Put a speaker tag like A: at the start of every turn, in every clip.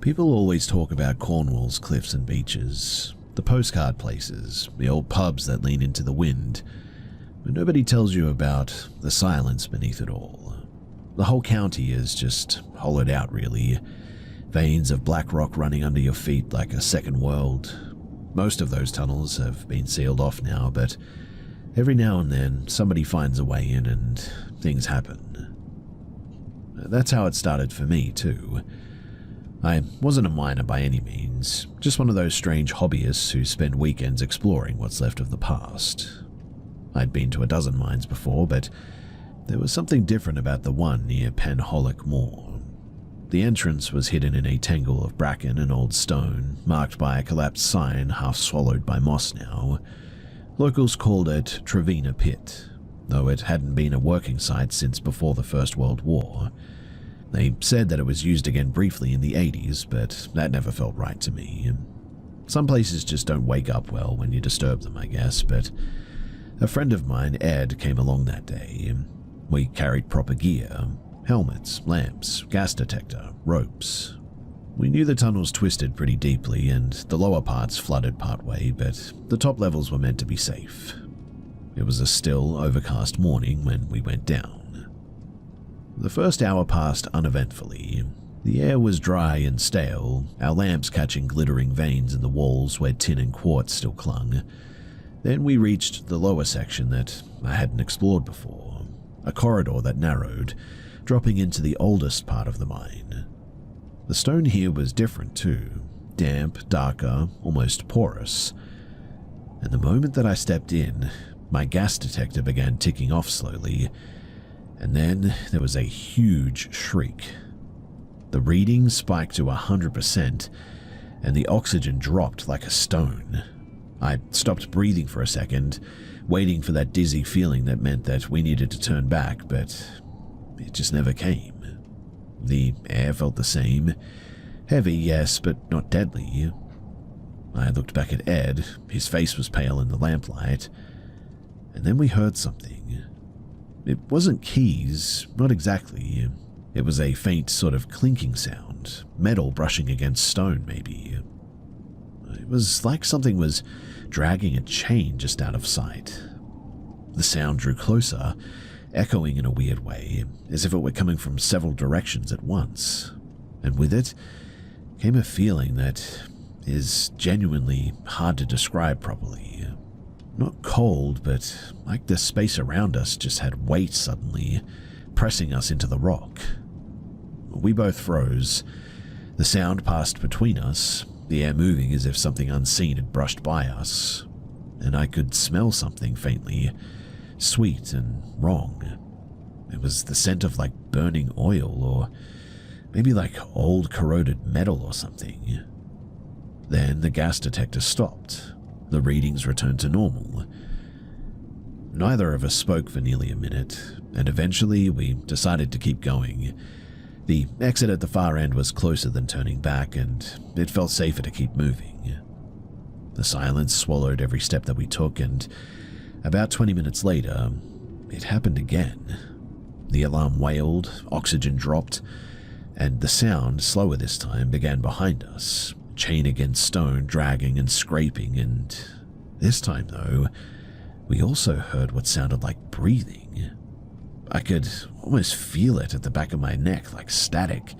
A: People always talk about Cornwall's cliffs and beaches, the postcard places, the old pubs that lean into the wind, but nobody tells you about the silence beneath it all. The whole county is just hollowed out, really. Veins of black rock running under your feet like a second world. Most of those tunnels have been sealed off now, but every now and then somebody finds a way in and things happen. That's how it started for me, too. I wasn't a miner by any means, just one of those strange hobbyists who spend weekends exploring what's left of the past. I'd been to a dozen mines before, but there was something different about the one near Penholic Moor. The entrance was hidden in a tangle of bracken and old stone, marked by a collapsed sign half swallowed by moss now. Locals called it Trevena Pit, though it hadn't been a working site since before the First World War. They said that it was used again briefly in the 80s, but that never felt right to me. Some places just don't wake up well when you disturb them, I guess, but a friend of mine, Ed, came along that day. We carried proper gear: helmets, lamps, gas detector, ropes. We knew the tunnels twisted pretty deeply and the lower parts flooded partway, but the top levels were meant to be safe. It was a still, overcast morning when we went down. The first hour passed uneventfully. The air was dry and stale, our lamps catching glittering veins in the walls where tin and quartz still clung. Then we reached the lower section that I hadn't explored before, a corridor that narrowed, dropping into the oldest part of the mine. The stone here was different too, damp, darker, almost porous. And the moment that I stepped in, my gas detector began ticking off slowly, and then there was a huge shriek. The reading spiked to 100%, and the oxygen dropped like a stone. I stopped breathing for a second, waiting for that dizzy feeling that meant that we needed to turn back, but it just never came. The air felt the same. Heavy, yes, but not deadly. I looked back at Ed. His face was pale in the lamplight. And then we heard something. It wasn't keys, not exactly. It was a faint sort of clinking sound, metal brushing against stone, maybe. It was like something was dragging a chain just out of sight. The sound drew closer, echoing in a weird way, as if it were coming from several directions at once. And with it came a feeling that is genuinely hard to describe properly. Not cold, but like the space around us just had weight suddenly, pressing us into the rock. We both froze. The sound passed between us, the air moving as if something unseen had brushed by us, and I could smell something faintly, sweet and wrong. It was the scent of like burning oil, or maybe like old corroded metal or something. Then the gas detector stopped. The readings returned to normal. Neither of us spoke for nearly a minute, and eventually we decided to keep going. The exit at the far end was closer than turning back, and it felt safer to keep moving. The silence swallowed every step that we took, and about 20 minutes later, it happened again. The alarm wailed, oxygen dropped, and the sound, slower this time, began behind us. Chain against stone, dragging and scraping, and this time, though, we also heard what sounded like breathing. I could almost feel it at the back of my neck, like static.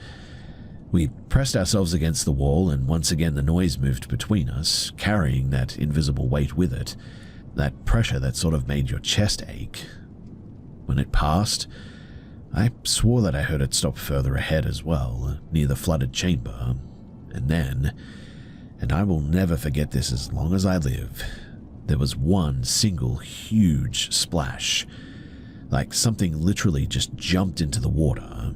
A: We pressed ourselves against the wall, and once again the noise moved between us, carrying that invisible weight with it, that pressure that sort of made your chest ache. When it passed, I swore that I heard it stop further ahead as well, near the flooded chamber. And then, and I will never forget this as long as I live, there was one single huge splash, like something literally just jumped into the water.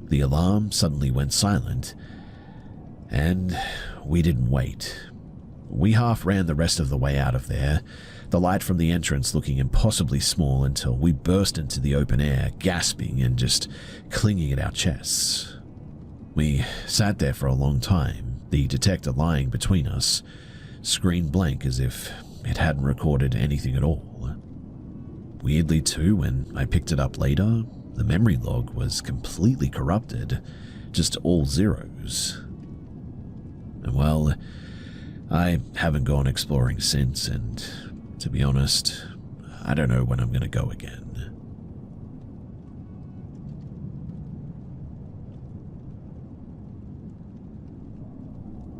A: The alarm suddenly went silent, and we didn't wait. We half ran the rest of the way out of there, the light from the entrance looking impossibly small until we burst into the open air, gasping and just clinging at our chests. We sat there for a long time, the detector lying between us, screen blank as if it hadn't recorded anything at all. Weirdly too, when I picked it up later, the memory log was completely corrupted, just all zeros. And well, I haven't gone exploring since, and to be honest, I don't know when I'm going to go again.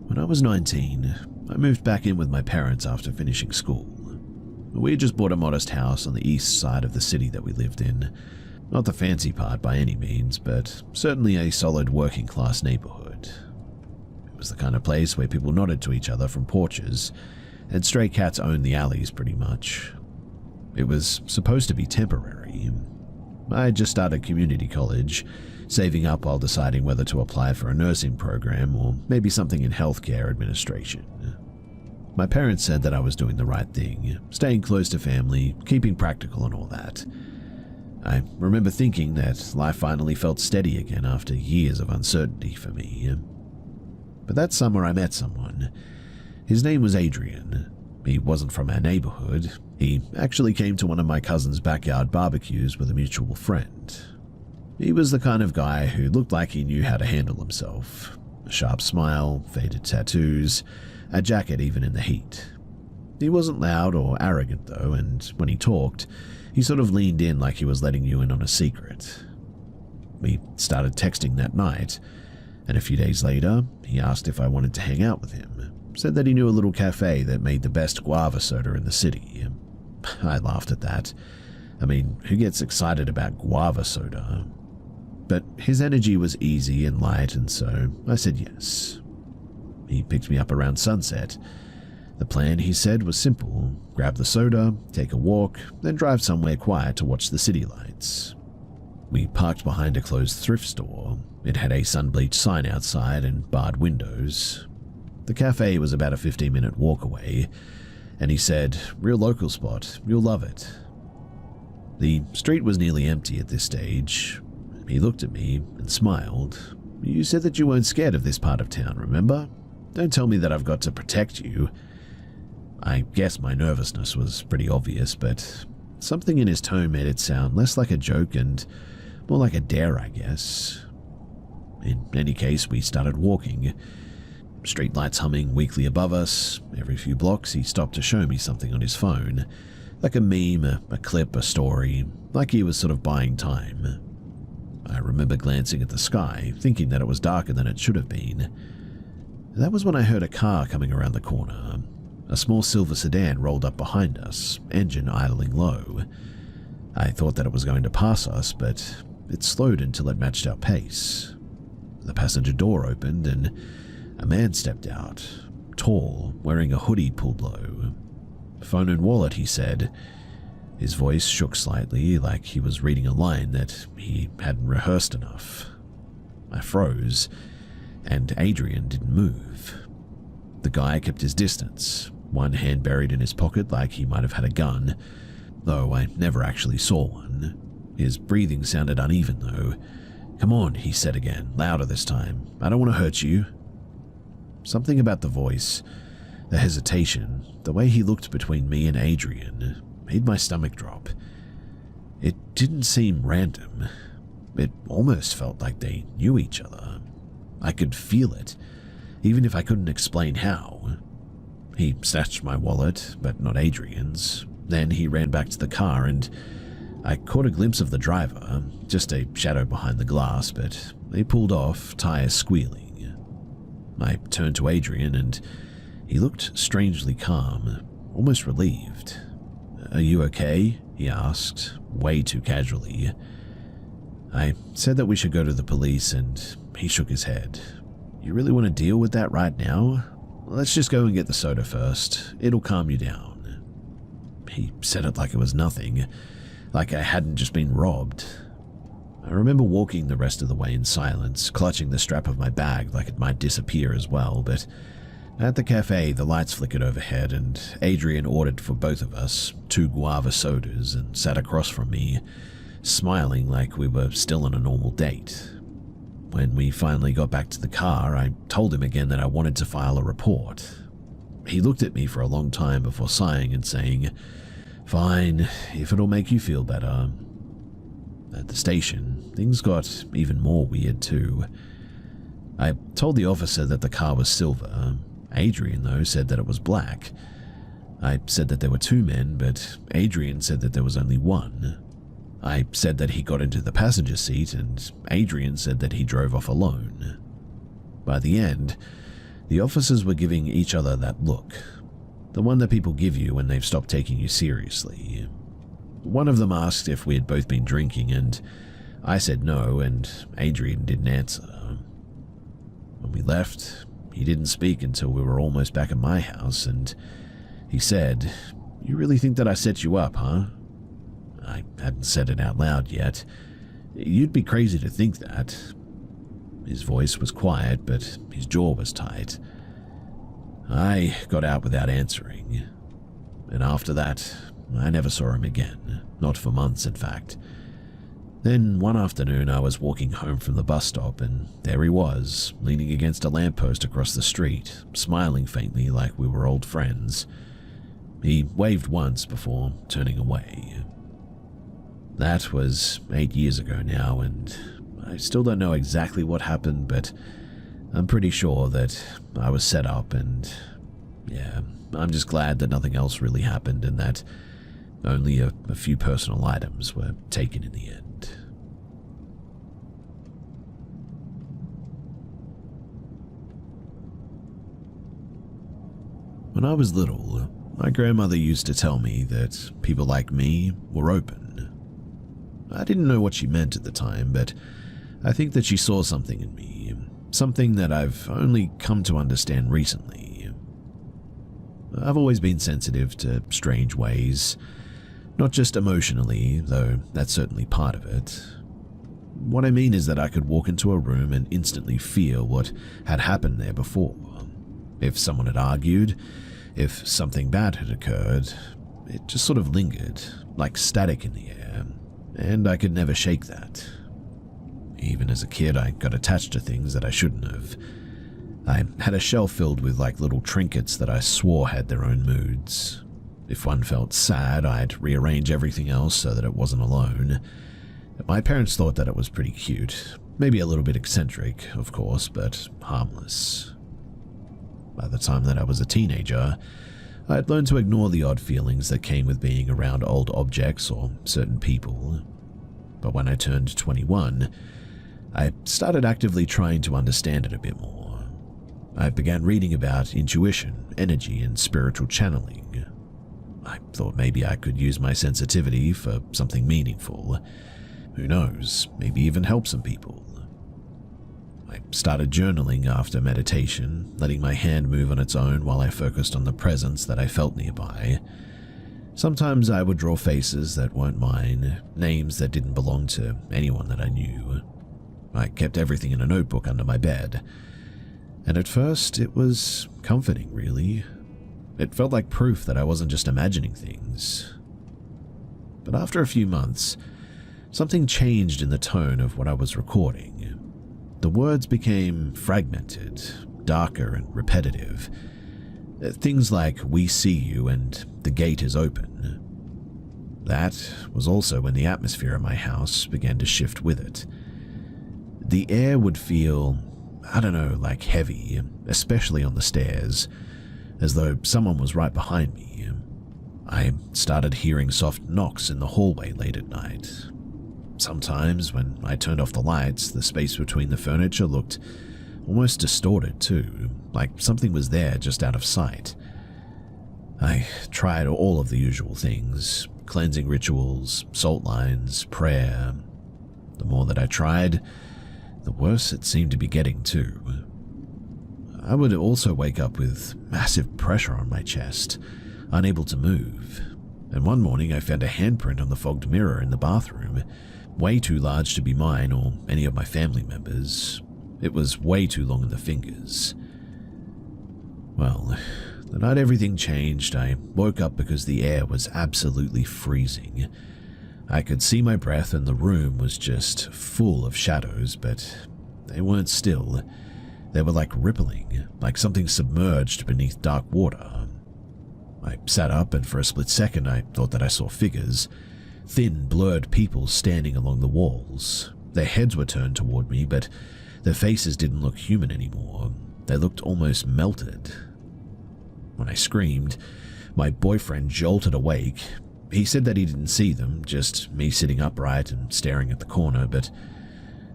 A: When I was 19, I moved back in with my parents after finishing school. We had just bought a modest house on the east side of the city that we lived in. Not the fancy part by any means, but certainly a solid working class neighborhood. It was the kind of place where people nodded to each other from porches, and stray cats owned the alleys pretty much. It was supposed to be temporary. I had just started community college, saving up while deciding whether to apply for a nursing program or maybe something in healthcare administration. My parents said that I was doing the right thing, staying close to family, keeping practical and all that. I remember thinking that life finally felt steady again after years of uncertainty for me. But that summer I met someone. His name was Adrian. He wasn't from our neighborhood. He actually came to one of my cousin's backyard barbecues with a mutual friend. He was the kind of guy who looked like he knew how to handle himself. A sharp smile, faded tattoos, a jacket even in the heat. He wasn't loud or arrogant though, and when he talked, he sort of leaned in like he was letting you in on a secret. We started texting that night, and a few days later, he asked if I wanted to hang out with him. Said that he knew a little cafe that made the best guava soda in the city. I laughed at that. I mean, who gets excited about guava soda? But his energy was easy and light, and so I said yes. He picked me up around sunset. The plan, he said, was simple. Grab the soda, take a walk, then drive somewhere quiet to watch the city lights. We parked behind a closed thrift store. It had a sun-bleached sign outside and barred windows. The cafe was about a 15-minute walk away, and he said, "Real local spot, you'll love it." The street was nearly empty at this stage. He looked at me and smiled. "You said that you weren't scared of this part of town, remember? Don't tell me that I've got to protect you." I guess my nervousness was pretty obvious, but something in his tone made it sound less like a joke and more like a dare, I guess. In any case, we started walking. Streetlights humming weakly above us. Every few blocks, he stopped to show me something on his phone. Like a meme, a clip, a story, like he was sort of buying time. I remember glancing at the sky, thinking that it was darker than it should have been. That was when I heard a car coming around the corner. A small silver sedan rolled up behind us, engine idling low. I thought that it was going to pass us, but it slowed until it matched our pace. The passenger door opened and a man stepped out, tall, wearing a hoodie pulled low. "Phone and wallet," he said. His voice shook slightly, like he was reading a line that he hadn't rehearsed enough. I froze, and Adrian didn't move. The guy kept his distance, one hand buried in his pocket like he might have had a gun, though I never actually saw one. His breathing sounded uneven though. "Come on," he said again, louder this time. "I don't want to hurt you." Something about the voice, the hesitation, the way he looked between me and Adrian, made my stomach drop. It didn't seem random. It almost felt like they knew each other. I could feel it, even if I couldn't explain how. He snatched my wallet, but not Adrian's. Then he ran back to the car and I caught a glimpse of the driver, just a shadow behind the glass, but they pulled off, tires squealing. I turned to Adrian and he looked strangely calm, almost relieved. "Are you okay?" he asked, way too casually. I said that we should go to the police and he shook his head. "You really want to deal with that right now? Let's just go and get the soda first. It'll calm you down." He said it like it was nothing, like I hadn't just been robbed. I remember walking the rest of the way in silence, clutching the strap of my bag like it might disappear as well, but at the cafe the lights flickered overhead and Adrian ordered for both of us 2 guava sodas and sat across from me, smiling like we were still on a normal date. When we finally got back to the car, I told him again that I wanted to file a report. He looked at me for a long time before sighing and saying, "Fine, if it'll make you feel better." At the station, things got even more weird too. I told the officer that the car was silver. Adrian, though, said that it was black. I said that there were two men, but Adrian said that there was only one. I said that he got into the passenger seat, and Adrian said that he drove off alone. By the end, the officers were giving each other that look, the one that people give you when they've stopped taking you seriously. One of them asked if we had both been drinking, and I said no, and Adrian didn't answer. When we left, he didn't speak until we were almost back at my house, and he said, "You really think that I set you up, huh?" I hadn't said it out loud yet. "You'd be crazy to think that." His voice was quiet, but his jaw was tight. I got out without answering, and after that, I never saw him again, not for months in fact. Then one afternoon I was walking home from the bus stop, and there he was, leaning against a lamppost across the street, smiling faintly like we were old friends. He waved once before turning away. That was 8 years ago now, and I still don't know exactly what happened, but I'm pretty sure that I was set up, and yeah, I'm just glad that nothing else really happened and that only a few personal items were taken in the end. When I was little, my grandmother used to tell me that people like me were open. I didn't know what she meant at the time, but I think that she saw something in me, something that I've only come to understand recently. I've always been sensitive to strange ways, not just emotionally, though that's certainly part of it. What I mean is that I could walk into a room and instantly feel what had happened there before. If someone had argued, if something bad had occurred, it just sort of lingered, like static in the air, and I could never shake that. Even as a kid, I got attached to things that I shouldn't have. I had a shelf filled with like little trinkets that I swore had their own moods. If one felt sad, I'd rearrange everything else so that it wasn't alone. My parents thought that it was pretty cute, maybe a little bit eccentric, of course, but harmless. By the time that I was a teenager, I had learned to ignore the odd feelings that came with being around old objects or certain people. But when I turned 21, I started actively trying to understand it a bit more. I began reading about intuition, energy, and spiritual channeling. I thought maybe I could use my sensitivity for something meaningful. Who knows, maybe even help some people. I started journaling after meditation, letting my hand move on its own while I focused on the presence that I felt nearby. Sometimes I would draw faces that weren't mine, names that didn't belong to anyone that I knew. I kept everything in a notebook under my bed. And at first, it was comforting, really. It felt like proof that I wasn't just imagining things. But after a few months, something changed in the tone of what I was recording. The words became fragmented, darker and repetitive. Things like, "we see you" and "the gate is open." That was also when the atmosphere of my house began to shift with it. The air would feel, I don't know, like heavy, especially on the stairs, as though someone was right behind me. I started hearing soft knocks in the hallway late at night. Sometimes, when I turned off the lights, the space between the furniture looked almost distorted too, like something was there just out of sight. I tried all of the usual things, cleansing rituals, salt lines, prayer. The more that I tried, the worse it seemed to be getting too. I would also wake up with massive pressure on my chest, unable to move. And one morning I found a handprint on the fogged mirror in the bathroom, way too large to be mine or any of my family members. It was way too long in the fingers. Well, the night everything changed, I woke up because the air was absolutely freezing. I could see my breath and the room was just full of shadows, but they weren't still. They were like rippling, like something submerged beneath dark water. I sat up, and for a split second I thought that I saw figures. Thin, blurred people standing along the walls, Their heads were turned toward me, but their faces didn't look human anymore. They looked almost melted. When I screamed, my boyfriend jolted awake. He said that he didn't see them, just me sitting upright and staring at the corner, but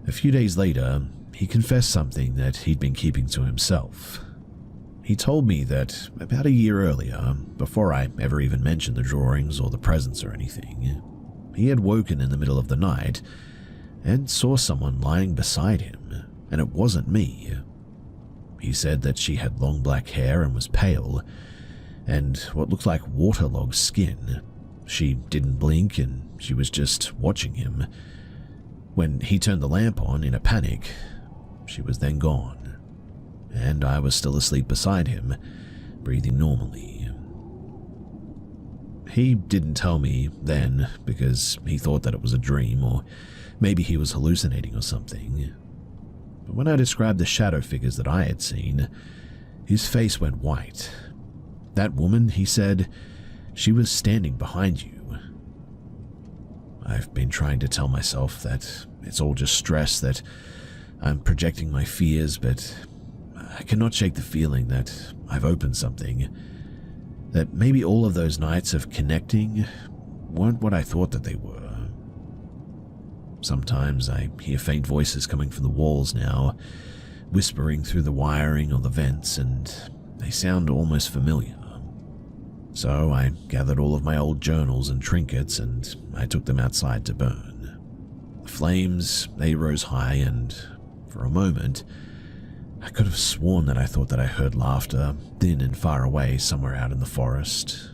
A: a few days later, he confessed something that he'd been keeping to himself. He told me that about a year earlier, before I ever even mentioned the drawings or the presents or anything, he had woken in the middle of the night and saw someone lying beside him, and it wasn't me. He said that she had long black hair and was pale, and what looked like waterlogged skin. She didn't blink and she was just watching him. When he turned the lamp on in a panic, she was then gone, and I was still asleep beside him, breathing normally. He didn't tell me then because he thought that it was a dream, or maybe he was hallucinating or something. But when I described the shadow figures that I had seen, his face went white. That woman, he said, she was standing behind you. I've been trying to tell myself that it's all just stress, that I'm projecting my fears, but I cannot shake the feeling that I've opened something, that maybe all of those nights of connecting weren't what I thought that they were. Sometimes I hear faint voices coming from the walls now, whispering through the wiring or the vents, and they sound almost familiar. So I gathered all of my old journals and trinkets and I took them outside to burn. The flames, they rose high, and for a moment, I could have sworn that I thought that I heard laughter, thin and far away somewhere out in the forest.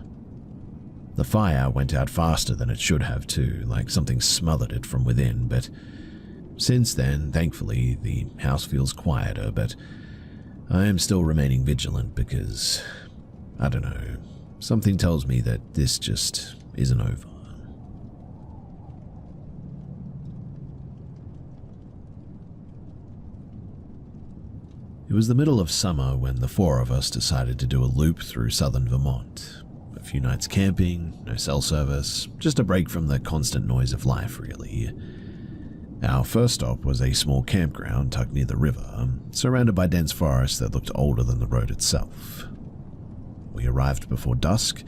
A: The fire went out faster than it should have too, like something smothered it from within, but since then, thankfully, the house feels quieter, but I am still remaining vigilant because, I don't know, something tells me that this just isn't over. It was the middle of summer when the four of us decided to do a loop through southern Vermont. A few nights camping, no cell service, just a break from the constant noise of life, really. Our first stop was a small campground tucked near the river, surrounded by dense forest that looked older than the road itself. We arrived before dusk.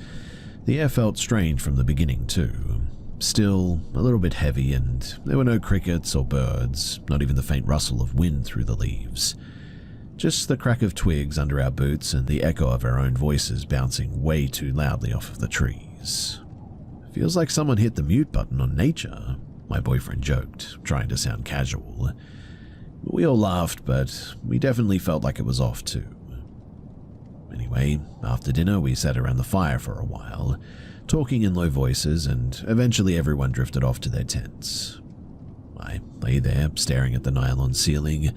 A: The air felt strange from the beginning too, still a little bit heavy, and there were no crickets or birds, not even the faint rustle of wind through the leaves. Just the crack of twigs under our boots and the echo of our own voices bouncing way too loudly off of the trees. Feels like someone hit the mute button on nature, my boyfriend joked, trying to sound casual. We all laughed, but we definitely felt like it was off too. Anyway, after dinner we sat around the fire for a while, talking in low voices, and eventually everyone drifted off to their tents. I lay there, staring at the nylon ceiling,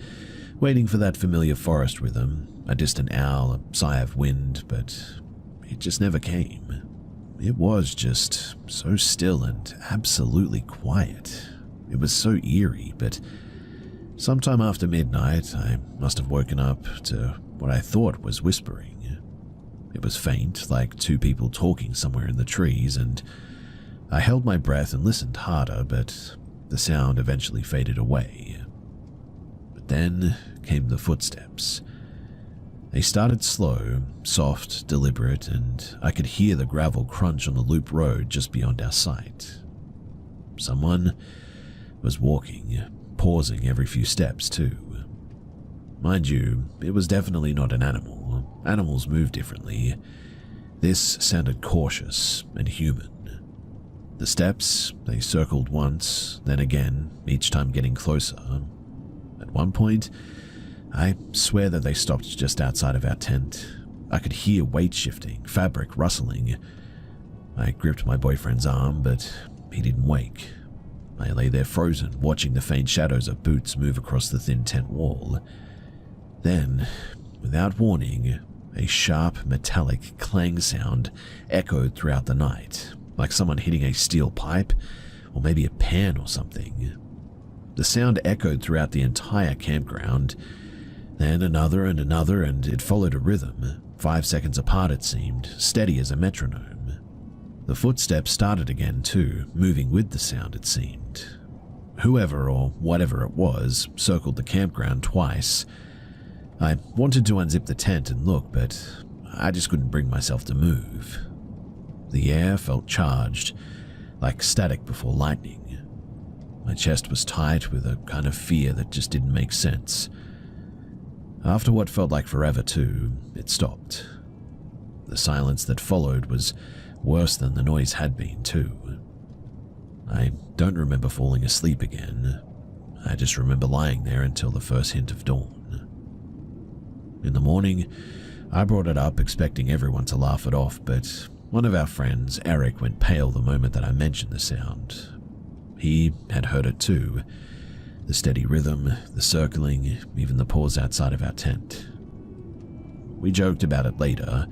A: waiting for that familiar forest rhythm, a distant owl, a sigh of wind, but it just never came. It was just so still and absolutely quiet. It was so eerie, but sometime after midnight, I must have woken up to what I thought was whispering. It was faint, like two people talking somewhere in the trees, and I held my breath and listened harder, but the sound eventually faded away. But then came the footsteps. They started slow, soft, deliberate, and I could hear the gravel crunch on the loop road just beyond our sight. Someone was walking, pausing every few steps too. Mind you, it was definitely not an animal. Animals move differently. This sounded cautious and human. The steps, they circled once, then again, each time getting closer. At one point, I swear that they stopped just outside of our tent. I could hear weight shifting, fabric rustling. I gripped my boyfriend's arm, but he didn't wake. I lay there frozen, watching the faint shadows of boots move across the thin tent wall. Then, without warning, a sharp, metallic clang sound echoed throughout the night, like someone hitting a steel pipe, or maybe a pan or something. The sound echoed throughout the entire campground, then another and another, and it followed a rhythm, 5 seconds apart it seemed, steady as a metronome. The footsteps started again too, moving with the sound it seemed. Whoever or whatever it was circled the campground twice. I wanted to unzip the tent and look, but I just couldn't bring myself to move. The air felt charged, like static before lightning. My chest was tight with a kind of fear that just didn't make sense. After what felt like forever too, it stopped. The silence that followed was worse than the noise had been too. I don't remember falling asleep again. I just remember lying there until the first hint of dawn. In the morning, I brought it up expecting everyone to laugh it off, but one of our friends, Eric, went pale the moment that I mentioned the sound. He had heard it too. The steady rhythm, the circling, even the pause outside of our tent. We joked about it later,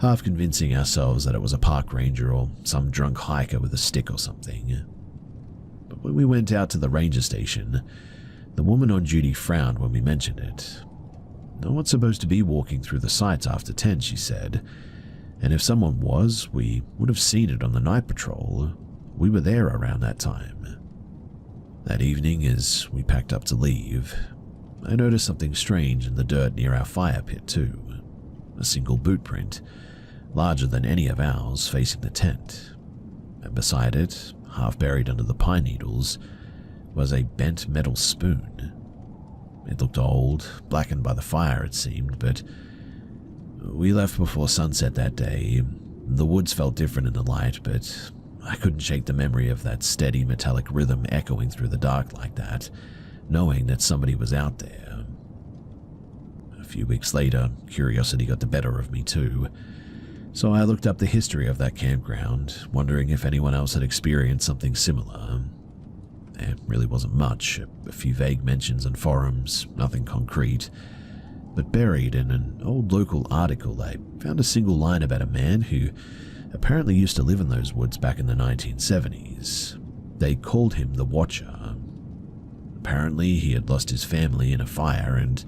A: half convincing ourselves that it was a park ranger or some drunk hiker with a stick or something. But when we went out to the ranger station, the woman on duty frowned when we mentioned it. No one's supposed to be walking through the sites after 10, she said, and if someone was, we would have seen it on the night patrol. We were there around that time. That evening, as we packed up to leave, I noticed something strange in the dirt near our fire pit too. A single boot print, larger than any of ours, facing the tent. And beside it, half buried under the pine needles, was a bent metal spoon. It looked old, blackened by the fire it seemed, but we left before sunset that day. The woods felt different in the light, but I couldn't shake the memory of that steady metallic rhythm echoing through the dark like that, knowing that somebody was out there. A few weeks later, curiosity got the better of me too, so I looked up the history of that campground, wondering if anyone else had experienced something similar. There really wasn't much, a few vague mentions on forums, nothing concrete, but buried in an old local article I found a single line about a man who apparently used to live in those woods back in the 1970s. They called him the Watcher. Apparently he had lost his family in a fire, and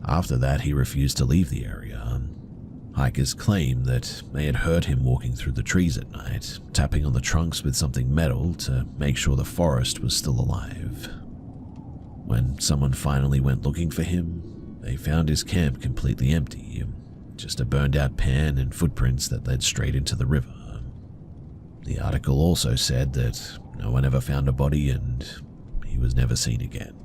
A: after that he refused to leave the area. Hikers claim that they had heard him walking through the trees at night, tapping on the trunks with something metal to make sure the forest was still alive. When someone finally went looking for him, they found his camp completely empty, just a burned-out pan and footprints that led straight into the river. The article also said that no one ever found a body and he was never seen again.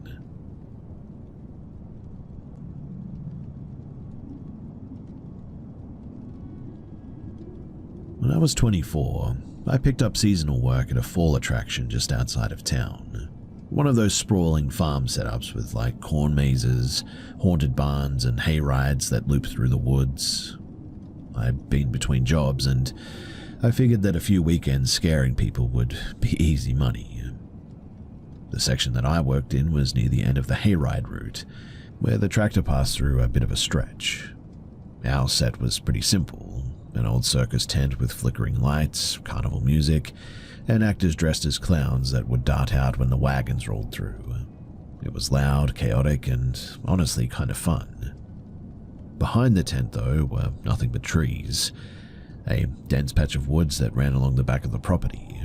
A: When I was 24, I picked up seasonal work at a fall attraction just outside of town. One of those sprawling farm setups with like corn mazes, haunted barns, and hay rides that loop through the woods. I'd been between jobs and I figured that a few weekends scaring people would be easy money. The section that I worked in was near the end of the hayride route, where the tractor passed through a bit of a stretch. Our set was pretty simple. An old circus tent with flickering lights, carnival music, and actors dressed as clowns that would dart out when the wagons rolled through. It was loud, chaotic, and honestly kind of fun. Behind the tent, though, were nothing but trees, a dense patch of woods that ran along the back of the property.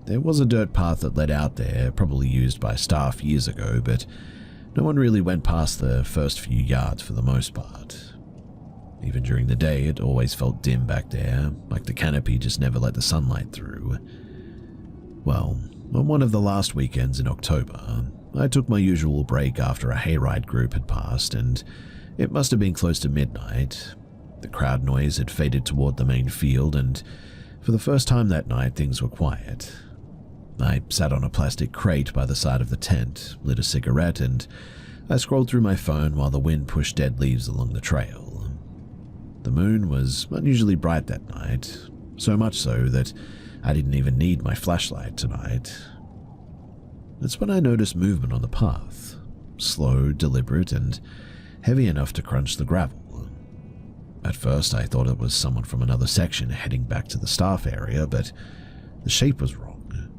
A: There was a dirt path that led out there, probably used by staff years ago, but no one really went past the first few yards for the most part. Even during the day, it always felt dim back there, like the canopy just never let the sunlight through. Well, on one of the last weekends in October, I took my usual break after a hayride group had passed, and it must have been close to midnight. The crowd noise had faded toward the main field, and for the first time that night, things were quiet. I sat on a plastic crate by the side of the tent, lit a cigarette, and I scrolled through my phone while the wind pushed dead leaves along the trail. The moon was unusually bright that night, so much so that I didn't even need my flashlight tonight. That's when I noticed movement on the path, slow, deliberate, and heavy enough to crunch the gravel. At first I thought it was someone from another section heading back to the staff area, but the shape was wrong.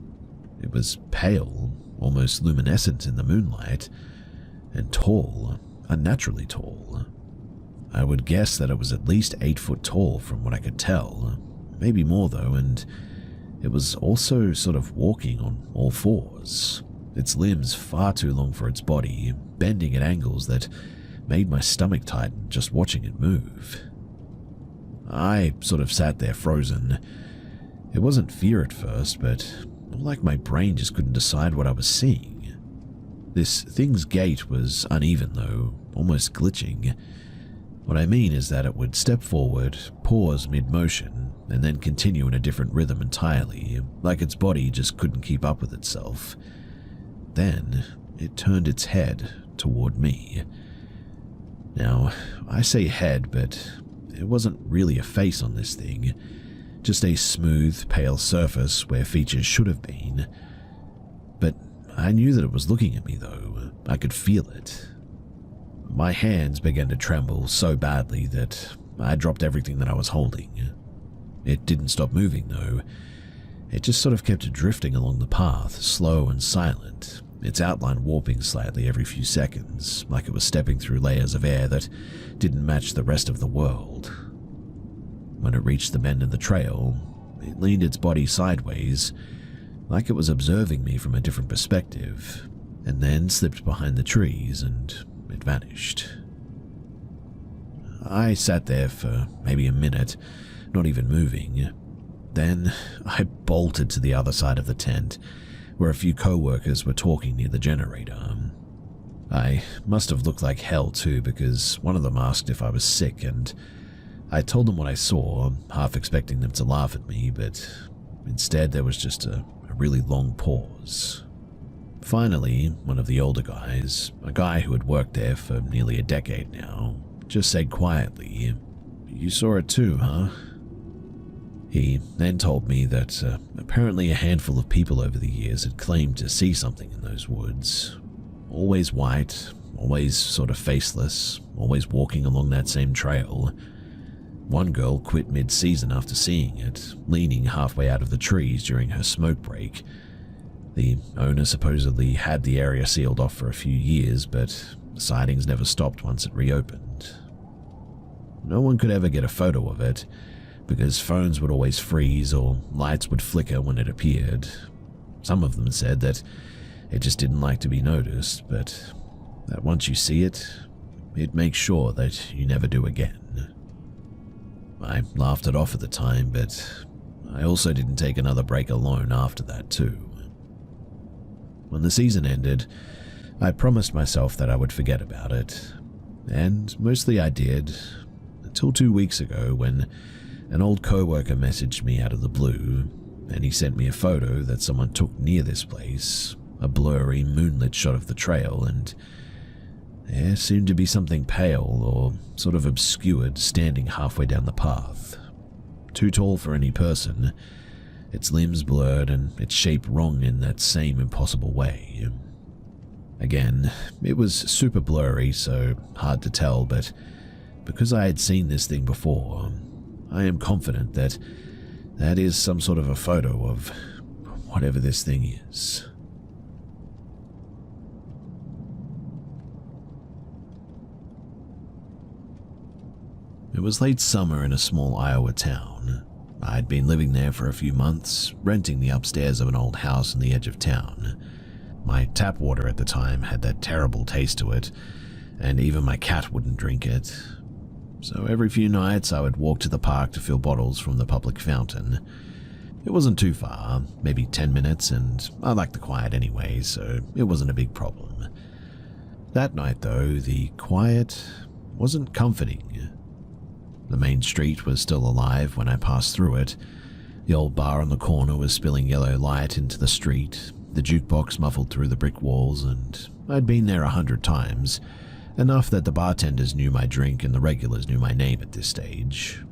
A: It was pale, almost luminescent in the moonlight, and tall, unnaturally tall. I would guess that it was at least 8 foot tall from what I could tell, maybe more though, and it was also sort of walking on all fours. its limbs far too long for its body, bending at angles that made my stomach tighten just watching it move. I sort of sat there frozen. It wasn't fear at first, but more like my brain just couldn't decide what I was seeing. This thing's gait was uneven though, almost glitching. What I mean is that it would step forward, pause mid-motion, and then continue in a different rhythm entirely, like its body just couldn't keep up with itself. Then it turned its head toward me. Now, I say head, but it wasn't really a face on this thing, just a smooth, pale surface where features should have been. But I knew that it was looking at me though. I could feel it. My hands began to tremble so badly that I dropped everything that I was holding. It didn't stop moving though. It just sort of kept drifting along the path, slow and silent, its outline warping slightly every few seconds, like it was stepping through layers of air that didn't match the rest of the world. When it reached the bend in the trail, it leaned its body sideways, like it was observing me from a different perspective, and then slipped behind the trees and it vanished. I sat there for maybe a minute, not even moving. Then I bolted to the other side of the tent, where a few co-workers were talking near the generator. I must have looked like hell too, because one of them asked if I was sick, and I told them what I saw, half expecting them to laugh at me, but instead there was just a really long pause. Finally, one of the older guys, a guy who had worked there for nearly a decade now, just said quietly, "You saw it too, huh?" He then told me that apparently a handful of people over the years had claimed to see something in those woods. Always white, always sort of faceless, always walking along that same trail. One girl quit mid-season after seeing it, leaning halfway out of the trees during her smoke break. The owner supposedly had the area sealed off for a few years, but the sightings never stopped once it reopened. No one could ever get a photo of it, because phones would always freeze or lights would flicker when it appeared. Some of them said that it just didn't like to be noticed, but that once you see it, it makes sure that you never do again. I laughed it off at the time, but I also didn't take another break alone after that too. When the season ended, I promised myself that I would forget about it, and mostly I did, until 2 weeks ago when an old co-worker messaged me out of the blue, and he sent me a photo that someone took near this place, a blurry moonlit shot of the trail, and there seemed to be something pale or sort of obscured standing halfway down the path. Too tall for any person, its limbs blurred and its shape wrong in that same impossible way. Again, it was super blurry, so hard to tell, but because I had seen this thing before, I am confident that that is some sort of a photo of whatever this thing is. It was late summer in a small Iowa town. I'd been living there for a few months, renting the upstairs of an old house on the edge of town. My tap water at the time had that terrible taste to it, and even my cat wouldn't drink it. So every few nights I would walk to the park to fill bottles from the public fountain. It wasn't too far, maybe 10 minutes, and I liked the quiet anyway, so it wasn't a big problem. That night though, the quiet wasn't comforting. The main street was still alive when I passed through it. The old bar on the corner was spilling yellow light into the street, the jukebox muffled through the brick walls, and I'd been there 100 times, enough that the bartenders knew my drink and the regulars knew my name at this stage.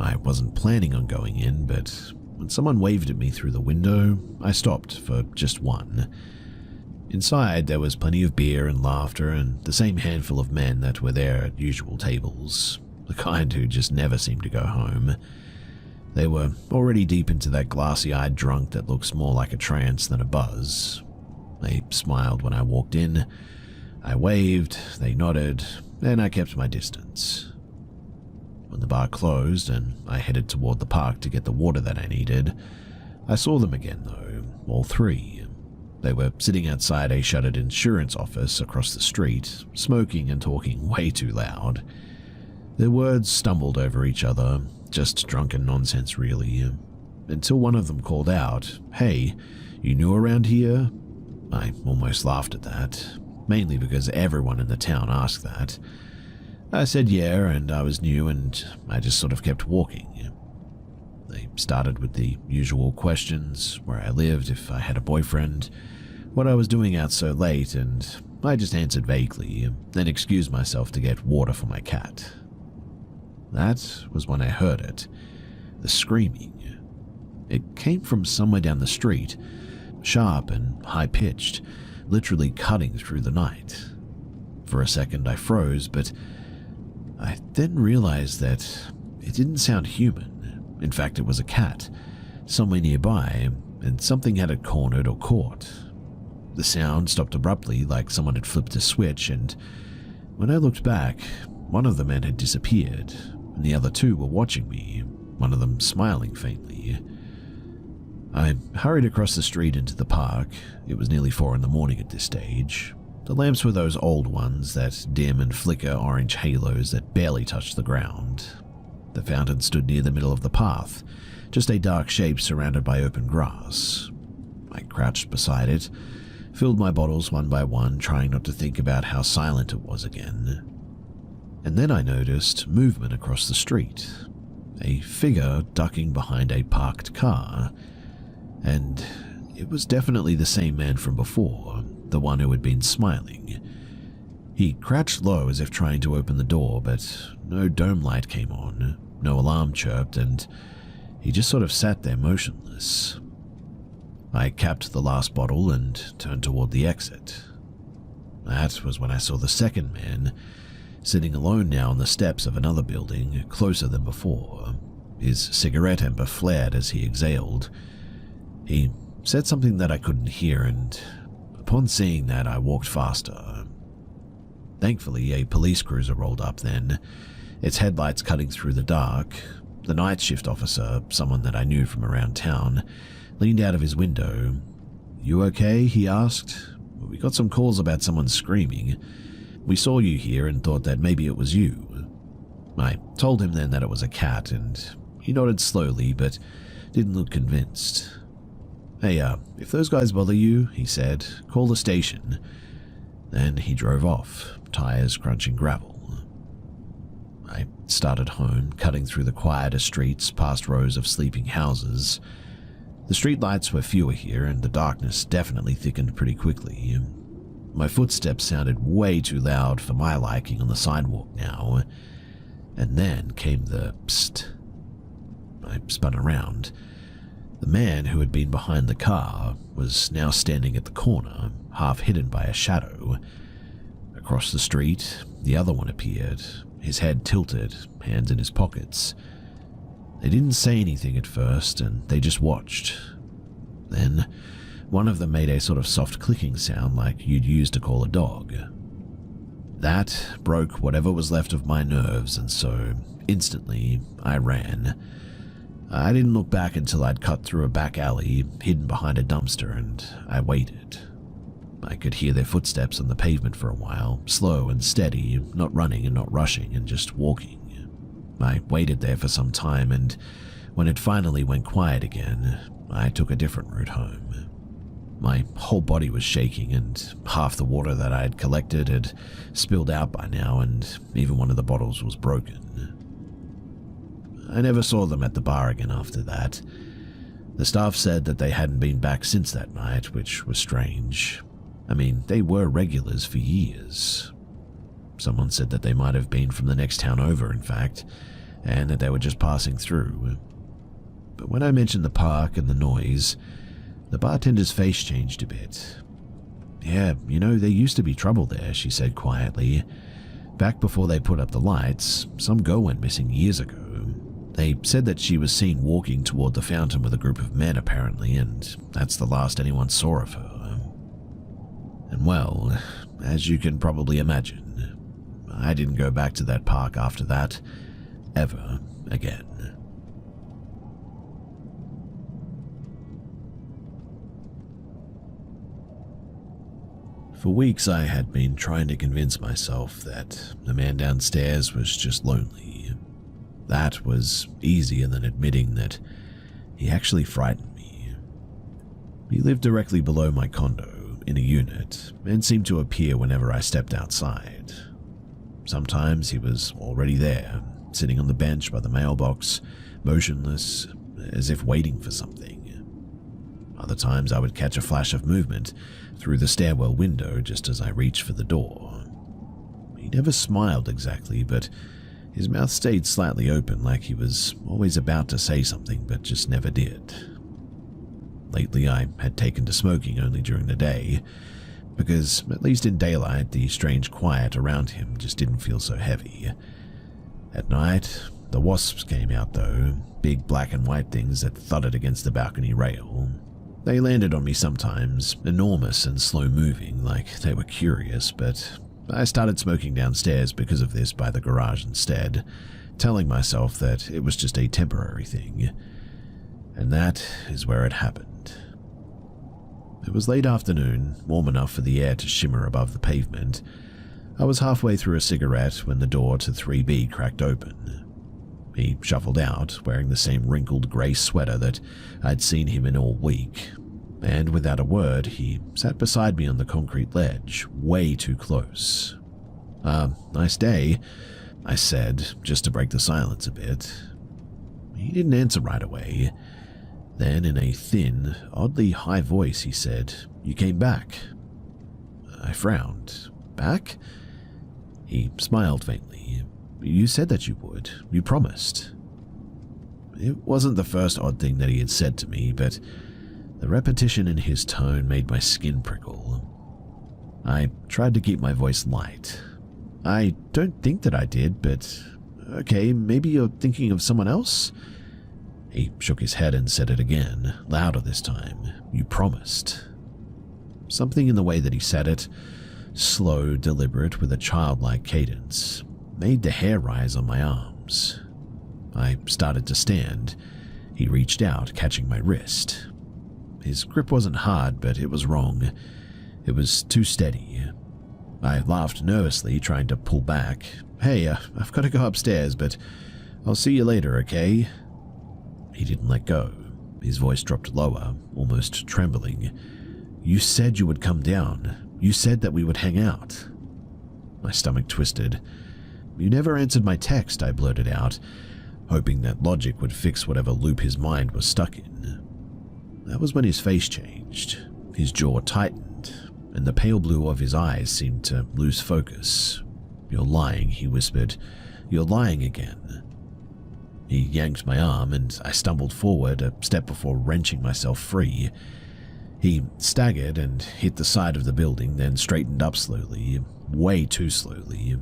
A: I wasn't planning on going in, but when someone waved at me through the window, I stopped for just one. Inside, there was plenty of beer and laughter and the same handful of men that were there at usual tables, the kind who just never seemed to go home. They were already deep into that glassy-eyed drunk that looks more like a trance than a buzz. They smiled when I walked in. I waved, they nodded, and I kept my distance. When the bar closed and I headed toward the park to get the water that I needed, I saw them again though, all three. They were sitting outside a shuttered insurance office across the street, smoking and talking way too loud. Their words stumbled over each other, just drunken nonsense really, until one of them called out, "Hey, you new around here?" I almost laughed at that, mainly because everyone in the town asked that. I said yeah, and I was new, and I just sort of kept walking. They started with the usual questions, where I lived, if I had a boyfriend, what I was doing out so late, and I just answered vaguely, then excused myself to get water for my cat. That was when I heard it, the screaming. It came from somewhere down the street, sharp and high-pitched, literally cutting through the night. For a second I froze, but I then realized that it didn't sound human. In fact, it was a cat, somewhere nearby, and something had it cornered or caught. The sound stopped abruptly, like someone had flipped a switch, and when I looked back, one of the men had disappeared, and the other two were watching me, one of them smiling faintly. I hurried across the street into the park. It was nearly 4 a.m. at this stage. The lamps were those old ones that dim and flicker orange halos that barely touched the ground. The fountain stood near the middle of the path, just a dark shape surrounded by open grass. I crouched beside it, filled my bottles one by one, trying not to think about how silent it was again. And then I noticed movement across the street, a figure ducking behind a parked car, and it was definitely the same man from before, the one who had been smiling. He crouched low as if trying to open the door, but no dome light came on, no alarm chirped, and he just sort of sat there motionless. I capped the last bottle and turned toward the exit. That was when I saw the second man, sitting alone now on the steps of another building, closer than before. His cigarette ember flared as he exhaled. He said something that I couldn't hear, and upon seeing that, I walked faster. Thankfully, a police cruiser rolled up then, its headlights cutting through the dark. The night shift officer, someone that I knew from around town, leaned out of his window. "You okay?" he asked. "We got some calls about someone screaming. We saw you here and thought that maybe it was you." I told him then that it was a cat, and he nodded slowly but didn't look convinced. "Hey, if those guys bother you," he said, "call the station." Then he drove off, tires crunching gravel. I started home, cutting through the quieter streets past rows of sleeping houses. The street lights were fewer here, and the darkness definitely thickened pretty quickly. My footsteps sounded way too loud for my liking on the sidewalk now. And then came the psst. I spun around. The man who had been behind the car was now standing at the corner, half hidden by a shadow. Across the street, the other one appeared, his head tilted, hands in his pockets. They didn't say anything at first, and they just watched. Then, one of them made a sort of soft clicking sound like you'd use to call a dog. That broke whatever was left of my nerves, and so, instantly, I ran. I didn't look back until I'd cut through a back alley, hidden behind a dumpster, and I waited. I could hear their footsteps on the pavement for a while, slow and steady, not running and not rushing, and just walking. I waited there for some time, and when it finally went quiet again, I took a different route home. My whole body was shaking, and half the water that I had collected had spilled out by now, and even one of the bottles was broken. I never saw them at the bar again after that. The staff said that they hadn't been back since that night, which was strange. I mean, they were regulars for years. Someone said that they might have been from the next town over, in fact, and that they were just passing through. But when I mentioned the park and the noise, the bartender's face changed a bit. "Yeah, there used to be trouble there," she said quietly. "Back before they put up the lights, some girl went missing years ago. They said that she was seen walking toward the fountain with a group of men, apparently, and that's the last anyone saw of her." And well, as you can probably imagine, I didn't go back to that park after that, ever again. For weeks I had been trying to convince myself that the man downstairs was just lonely. That was easier than admitting that he actually frightened me. He lived directly below my condo, in a unit, and seemed to appear whenever I stepped outside. Sometimes he was already there, sitting on the bench by the mailbox, motionless, as if waiting for something. Other times I would catch a flash of movement through the stairwell window just as I reached for the door. He never smiled exactly, but his mouth stayed slightly open, like he was always about to say something but just never did. Lately I had taken to smoking only during the day, because at least in daylight the strange quiet around him just didn't feel so heavy. At night, the wasps came out though, big black and white things that thudded against the balcony rail. They landed on me sometimes, enormous and slow-moving, like they were curious, but I started smoking downstairs because of this by the garage instead, telling myself that it was just a temporary thing. And that is where it happened. It was late afternoon, warm enough for the air to shimmer above the pavement. I was halfway through a cigarette when the door to 3B cracked open. He shuffled out, wearing the same wrinkled grey sweater that I'd seen him in all week, and without a word, he sat beside me on the concrete ledge, way too close. Nice day," I said, just to break the silence a bit. He didn't answer right away. Then, in a thin, oddly high voice, he said, "You came back." I frowned. "Back?" He smiled faintly. "You said that you would. You promised." It wasn't the first odd thing that he had said to me, but the repetition in his tone made my skin prickle. I tried to keep my voice light. "I don't think that I did, but okay, maybe you're thinking of someone else?" He shook his head and said it again, louder this time. "You promised." Something in the way that he said it, slow, deliberate, with a childlike cadence, made the hair rise on my arms. I started to stand. He reached out, catching my wrist. His grip wasn't hard, but it was wrong. It was too steady. I laughed nervously, trying to pull back. "Hey, I've got to go upstairs, but I'll see you later, okay?" He didn't let go. His voice dropped lower, almost trembling. "You said you would come down. You said that we would hang out." My stomach twisted. "You never answered my text," I blurted out, hoping that logic would fix whatever loop his mind was stuck in. That was when his face changed. His jaw tightened, and the pale blue of his eyes seemed to lose focus. "You're lying," he whispered. "You're lying again." He yanked my arm, and I stumbled forward a step before wrenching myself free. He staggered and hit the side of the building, then straightened up slowly, way too slowly.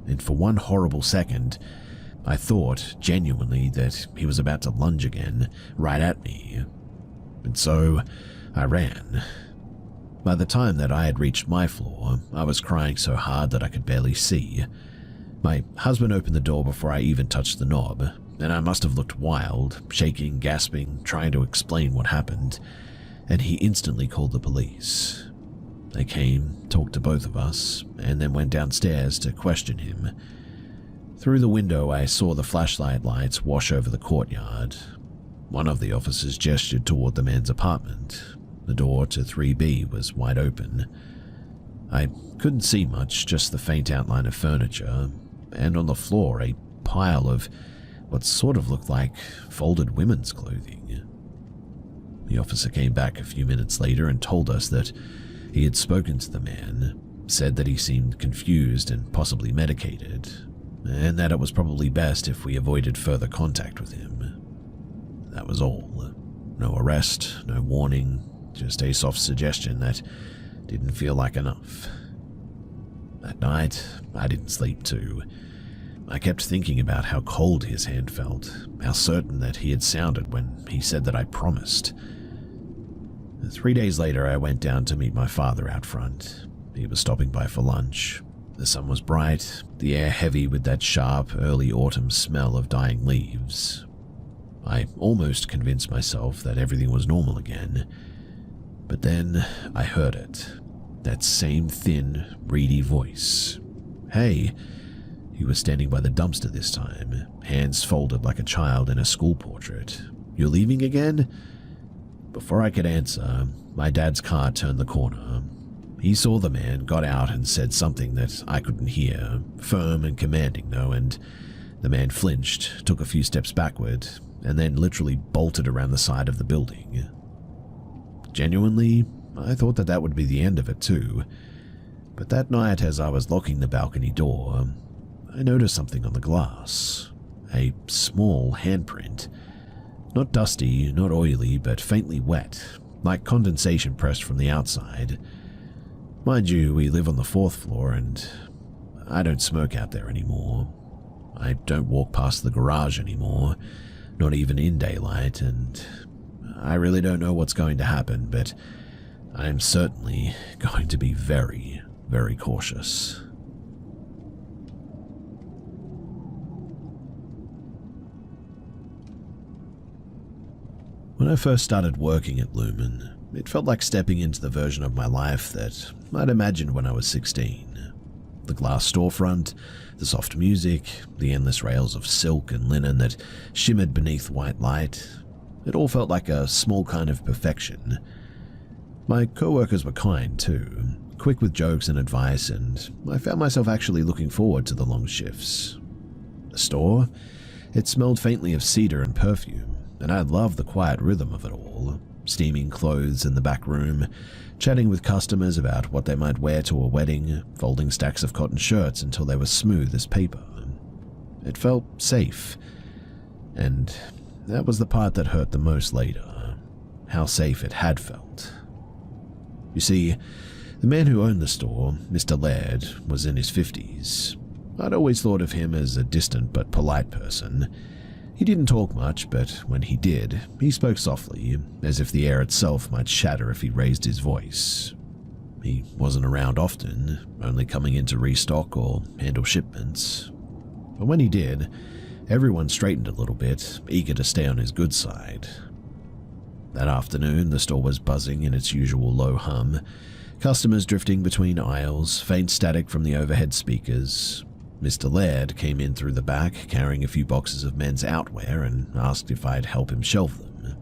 A: And for one horrible second, I thought, genuinely, that he was about to lunge again, right at me. And so, I ran. By the time that I had reached my floor, I was crying so hard that I could barely see. My husband opened the door before I even touched the knob, and I must have looked wild, shaking, gasping, trying to explain what happened, and he instantly called the police. They came, talked to both of us, and then went downstairs to question him. Through the window, I saw the flashlight lights wash over the courtyard. One of the officers gestured toward the man's apartment. The door to 3B was wide open. I couldn't see much, just the faint outline of furniture, and on the floor a pile of what sort of looked like folded women's clothing. The officer came back a few minutes later and told us that he had spoken to the man, said that he seemed confused and possibly medicated, and that it was probably best if we avoided further contact with him. That was all. No arrest, no warning, just a soft suggestion that didn't feel like enough. That night, I didn't sleep too. I kept thinking about how cold his hand felt, how certain that he had sounded when he said that I promised. 3 days later, I went down to meet my father out front. He was stopping by for lunch. The sun was bright, the air heavy with that sharp, early autumn smell of dying leaves. I almost convinced myself that everything was normal again. But then I heard it. That same thin, reedy voice. Hey, he was standing by the dumpster this time, hands folded like a child in a school portrait. You're leaving again? Before I could answer, my dad's car turned the corner. He saw the man, got out and said something that I couldn't hear, firm and commanding though, and the man flinched, took a few steps backward, and then literally bolted around the side of the building. Genuinely, I thought that would be the end of it too. But that night as I was locking the balcony door, I noticed something on the glass. A small handprint. Not dusty, not oily, but faintly wet, like condensation pressed from the outside. Mind you, we live on the 4th floor and I don't smoke out there anymore. I don't walk past the garage anymore, not even in daylight, and I really don't know what's going to happen, but I am certainly going to be very, very cautious. When I first started working at Lumen, it felt like stepping into the version of my life that I'd imagined when I was 16. The glass storefront, the soft music, the endless rails of silk and linen that shimmered beneath white light, it all felt like a small kind of perfection. My co-workers were kind too, quick with jokes and advice, and I found myself actually looking forward to the long shifts. The store? It smelled faintly of cedar and perfume, and I loved the quiet rhythm of it all, steaming clothes in the back room, chatting with customers about what they might wear to a wedding, folding stacks of cotton shirts until they were smooth as paper. It felt safe, and that was the part that hurt the most later, how safe it had felt. You see, the man who owned the store, Mr. Laird, was in his 50s. I'd always thought of him as a distant but polite person. He didn't talk much, but when he did, he spoke softly, as if the air itself might shatter if he raised his voice. He wasn't around often, only coming in to restock or handle shipments. But when he did, everyone straightened a little bit, eager to stay on his good side. That afternoon, the store was buzzing in its usual low hum, customers drifting between aisles, faint static from the overhead speakers. Mr. Laird came in through the back, carrying a few boxes of men's outwear, and asked if I'd help him shelve them.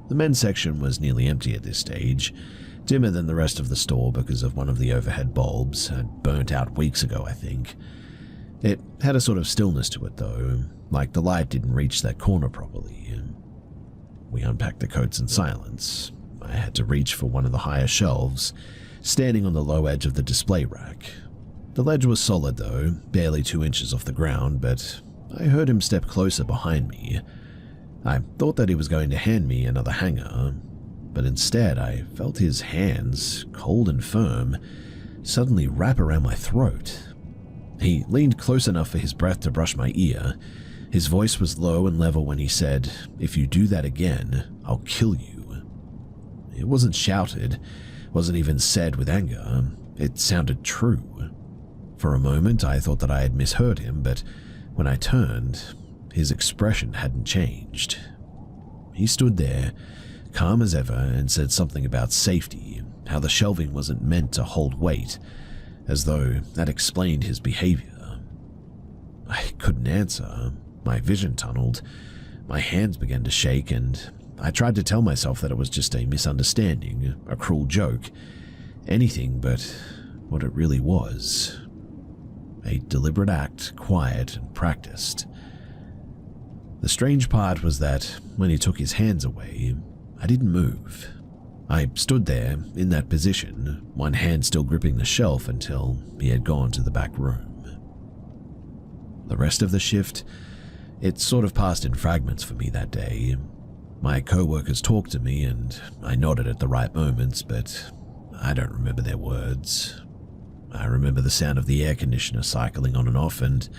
A: The men's section was nearly empty at this stage, dimmer than the rest of the store because of one of the overhead bulbs, had burnt out weeks ago, I think. It had a sort of stillness to it though, like the light didn't reach that corner properly. We unpacked the coats in silence. I had to reach for one of the higher shelves, standing on the low edge of the display rack. The ledge was solid though, barely 2 inches off the ground, but I heard him step closer behind me. I thought that he was going to hand me another hanger, but instead I felt his hands, cold and firm, suddenly wrap around my throat. He leaned close enough for his breath to brush my ear. His voice was low and level when he said, "If you do that again, I'll kill you." It wasn't shouted, wasn't even said with anger. It sounded true. For a moment, I thought that I had misheard him, but when I turned, his expression hadn't changed. He stood there, calm as ever, and said something about safety, how the shelving wasn't meant to hold weight, as though that explained his behavior. I couldn't answer. My vision tunneled. My hands began to shake, and I tried to tell myself that it was just a misunderstanding, a cruel joke, anything but what it really was. A deliberate act, quiet and practiced. The strange part was that when he took his hands away, I didn't move. I stood there, in that position, one hand still gripping the shelf until he had gone to the back room. The rest of the shift, it sort of passed in fragments for me that day. My co-workers talked to me and I nodded at the right moments, but I don't remember their words. I remember the sound of the air conditioner cycling on and off, and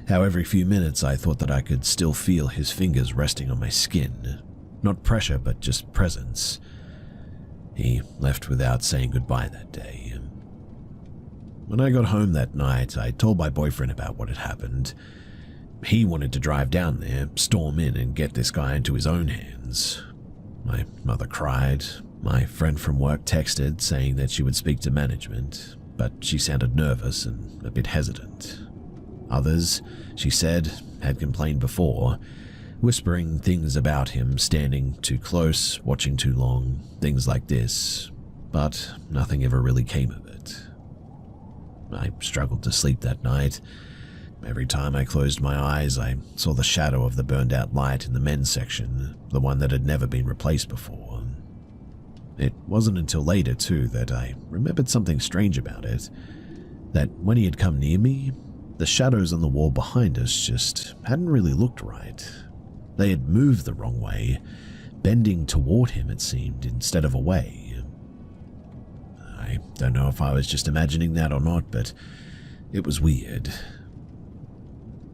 A: how every few minutes I thought that I could still feel his fingers resting on my skin. Not pressure, but just presence. He left without saying goodbye that day. When I got home that night, I told my boyfriend about what had happened. He wanted to drive down there, storm in, and get this guy into his own hands. My mother cried. My friend from work texted saying that she would speak to management, but she sounded nervous and a bit hesitant. Others, she said, had complained before, whispering things about him standing too close, watching too long, things like this, but nothing ever really came of it. I struggled to sleep that night. Every time I closed my eyes, I saw the shadow of the burned out light in the men's section, the one that had never been replaced before. It wasn't until later, too, that I remembered something strange about it, that when he had come near me, the shadows on the wall behind us just hadn't really looked right. They had moved the wrong way, bending toward him, it seemed, instead of away. I don't know if I was just imagining that or not, but it was weird.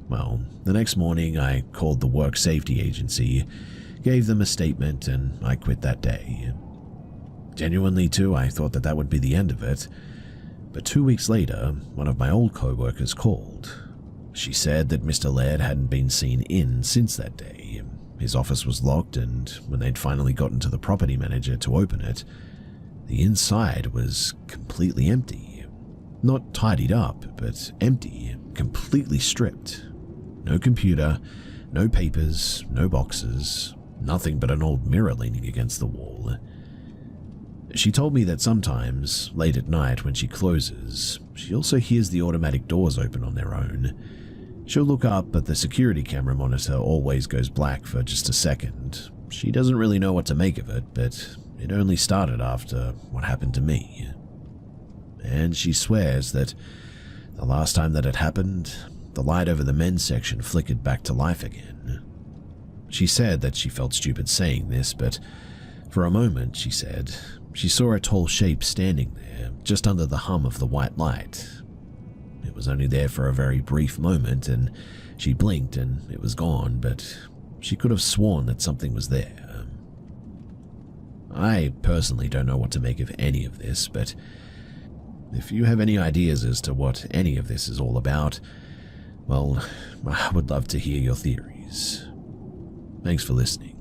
A: Well, the next morning I called the work safety agency, gave them a statement, and I quit that day. Genuinely, too, I thought that would be the end of it. But 2 weeks later, one of my old co-workers called. She said that Mr. Laird hadn't been seen in since that day. His office was locked, and when they'd finally gotten to the property manager to open it, the inside was completely empty. Not tidied up, but empty, completely stripped. No computer, no papers, no boxes, nothing but an old mirror leaning against the wall. She told me that sometimes, late at night when she closes, she also hears the automatic doors open on their own. She'll look up, but the security camera monitor always goes black for just a second. She doesn't really know what to make of it, but it only started after what happened to me. And she swears that the last time that it happened, the light over the men's section flickered back to life again. She said that she felt stupid saying this, but for a moment, she said, she saw a tall shape standing there, just under the hum of the white light. It was only there for a very brief moment, and she blinked and it was gone, but she could have sworn that something was there. I personally don't know what to make of any of this, but if you have any ideas as to what any of this is all about, well, I would love to hear your theories. Thanks for listening.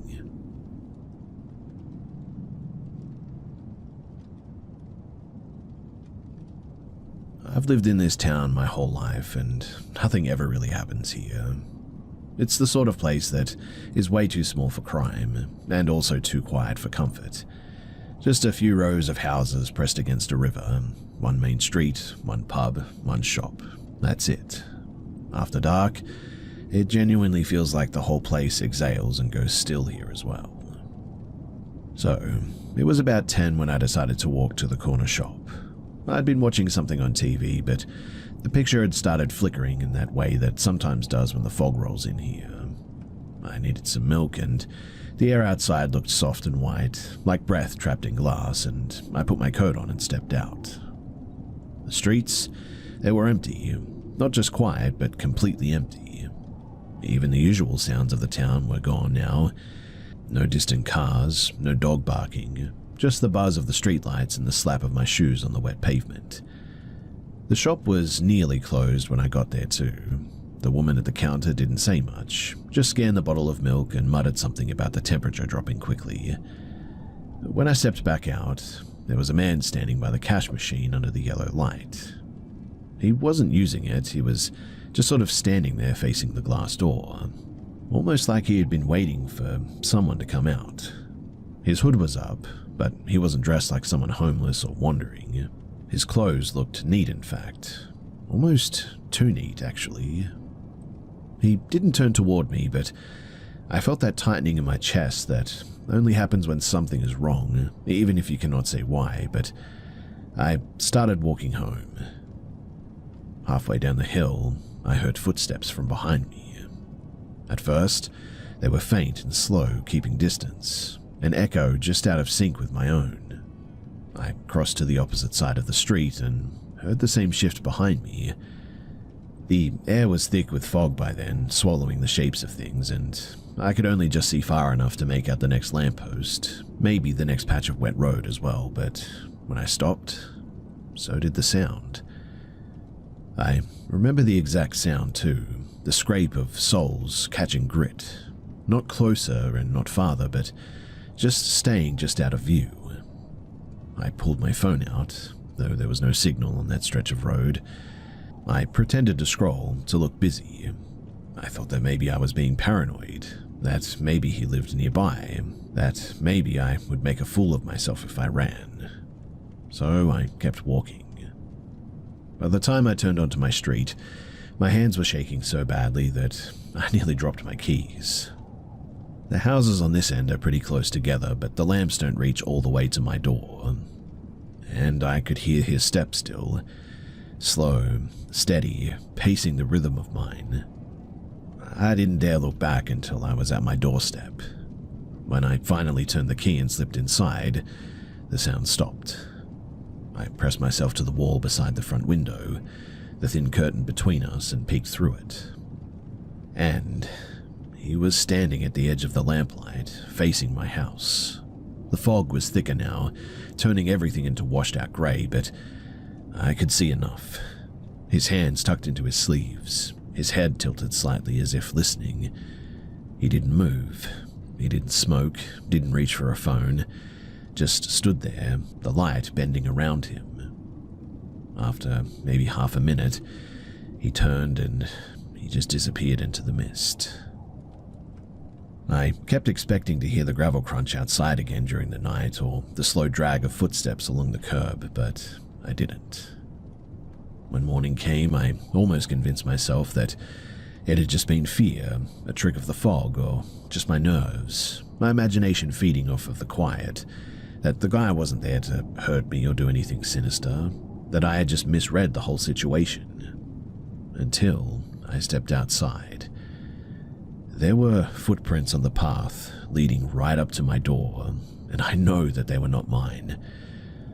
A: I've lived in this town my whole life, and nothing ever really happens here. It's the sort of place that is way too small for crime, and also too quiet for comfort. Just a few rows of houses pressed against a river, one main street, one pub, one shop. That's it. After dark, it genuinely feels like the whole place exhales and goes still here as well. So, it was about 10 when I decided to walk to the corner shop. I'd been watching something on TV, but the picture had started flickering in that way that sometimes does when the fog rolls in here. I needed some milk, and the air outside looked soft and white, like breath trapped in glass, and I put my coat on and stepped out. The streets, they were empty, not just quiet, but completely empty. Even the usual sounds of the town were gone now. No distant cars, no dog barking, just the buzz of the streetlights and the slap of my shoes on the wet pavement. The shop was nearly closed when I got there too. The woman at the counter didn't say much, just scanned the bottle of milk and muttered something about the temperature dropping quickly. When I stepped back out, there was a man standing by the cash machine under the yellow light. He wasn't using it, he was just sort of standing there facing the glass door, almost like he had been waiting for someone to come out. His hood was up, but he wasn't dressed like someone homeless or wandering. His clothes looked neat, in fact. Almost too neat, actually. He didn't turn toward me, but I felt that tightening in my chest that only happens when something is wrong, even if you cannot say why, but I started walking home. Halfway down the hill, I heard footsteps from behind me. At first, they were faint and slow, keeping distance, an echo just out of sync with my own. I crossed to the opposite side of the street and heard the same shift behind me. The air was thick with fog by then, swallowing the shapes of things, and I could only just see far enough to make out the next lamppost, maybe the next patch of wet road as well, but when I stopped, so did the sound. I remember the exact sound too, the scrape of soles catching grit, not closer and not farther, but just staying just out of view, I pulled my phone out, though there was no signal on that stretch of road. I pretended to scroll, to look busy. I thought that maybe I was being paranoid, that maybe he lived nearby, that maybe I would make a fool of myself if I ran. So I kept walking. By the time I turned onto my street, my hands were shaking so badly that I nearly dropped my keys. The houses on this end are pretty close together, but the lamps don't reach all the way to my door. And I could hear his steps still, slow, steady, pacing the rhythm of mine. I didn't dare look back until I was at my doorstep. When I finally turned the key and slipped inside, the sound stopped. I pressed myself to the wall beside the front window, the thin curtain between us, and peeked through it. And he was standing at the edge of the lamplight, facing my house. The fog was thicker now, turning everything into washed-out grey, but I could see enough. His hands tucked into his sleeves, his head tilted slightly as if listening. He didn't move. He didn't smoke, didn't reach for a phone, just stood there, the light bending around him. After maybe half a minute, he turned and he just disappeared into the mist. I kept expecting to hear the gravel crunch outside again during the night, or the slow drag of footsteps along the curb, but I didn't. When morning came, I almost convinced myself that it had just been fear, a trick of the fog, or just my nerves, my imagination feeding off of the quiet, that the guy wasn't there to hurt me or do anything sinister, that I had just misread the whole situation. Until I stepped outside. There were footprints on the path leading right up to my door, and I know that they were not mine.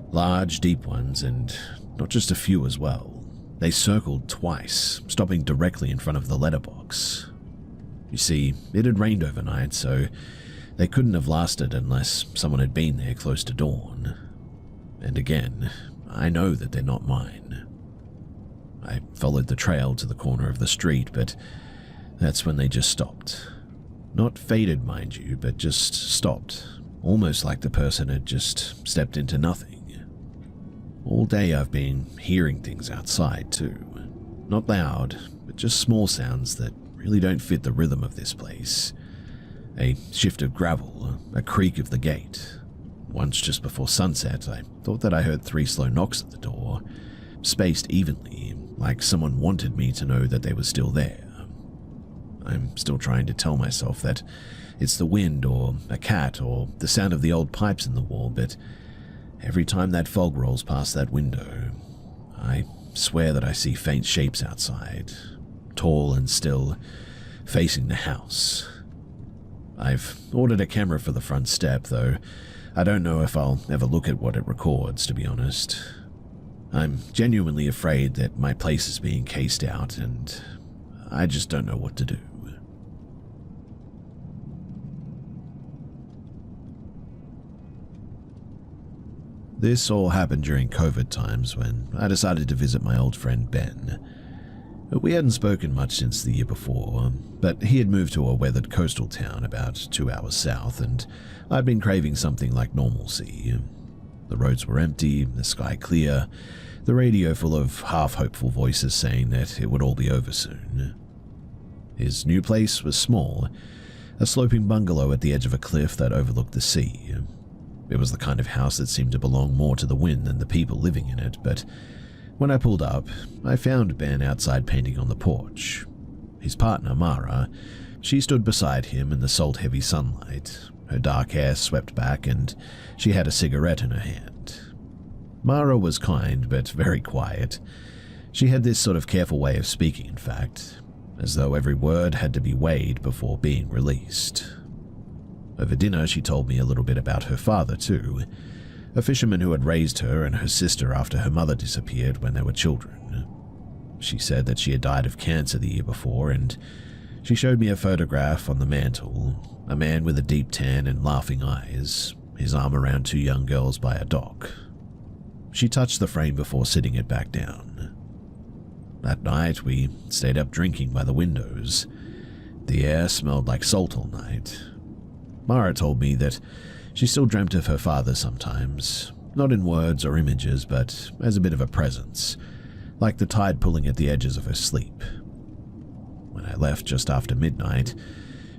A: Large, deep ones, and not just a few as well. They circled twice, stopping directly in front of the letterbox. You see, it had rained overnight, so they couldn't have lasted unless someone had been there close to dawn. And again, I know that they're not mine. I followed the trail to the corner of the street, but that's when they just stopped. Not faded, mind you, but just stopped, almost like the person had just stepped into nothing. All day I've been hearing things outside too. Not loud, but just small sounds that really don't fit the rhythm of this place. A shift of gravel, a creak of the gate. Once just before sunset, I thought that I heard 3 slow knocks at the door, spaced evenly, like someone wanted me to know that they were still there. I'm still trying to tell myself that it's the wind or a cat or the sound of the old pipes in the wall, but every time that fog rolls past that window, I swear that I see faint shapes outside, tall and still, facing the house. I've ordered a camera for the front step, though I don't know if I'll ever look at what it records, to be honest. I'm genuinely afraid that my place is being cased out, and I just don't know what to do. This all happened during COVID times when I decided to visit my old friend Ben. We hadn't spoken much since the year before, but he had moved to a weathered coastal town about 2 hours south, and I'd been craving something like normalcy. The roads were empty, the sky clear, the radio full of half-hopeful voices saying that it would all be over soon. His new place was small, a sloping bungalow at the edge of a cliff that overlooked the sea. It was the kind of house that seemed to belong more to the wind than the people living in it, but when I pulled up, I found Ben outside painting on the porch. His partner, Mara, she stood beside him in the salt-heavy sunlight, her dark hair swept back, and she had a cigarette in her hand. Mara was kind, but very quiet. She had this sort of careful way of speaking, in fact, as though every word had to be weighed before being released. Over dinner, she told me a little bit about her father, too, a fisherman who had raised her and her sister after her mother disappeared when they were children. She said that she had died of cancer the year before, and she showed me a photograph on the mantle, a man with a deep tan and laughing eyes, his arm around 2 young girls by a dock. She touched the frame before sitting it back down. That night, we stayed up drinking by the windows. The air smelled like salt all night. Mara told me that she still dreamt of her father sometimes, Not in words or images, but as a bit of a presence, like the tide pulling at the edges of her sleep. When I left just after midnight,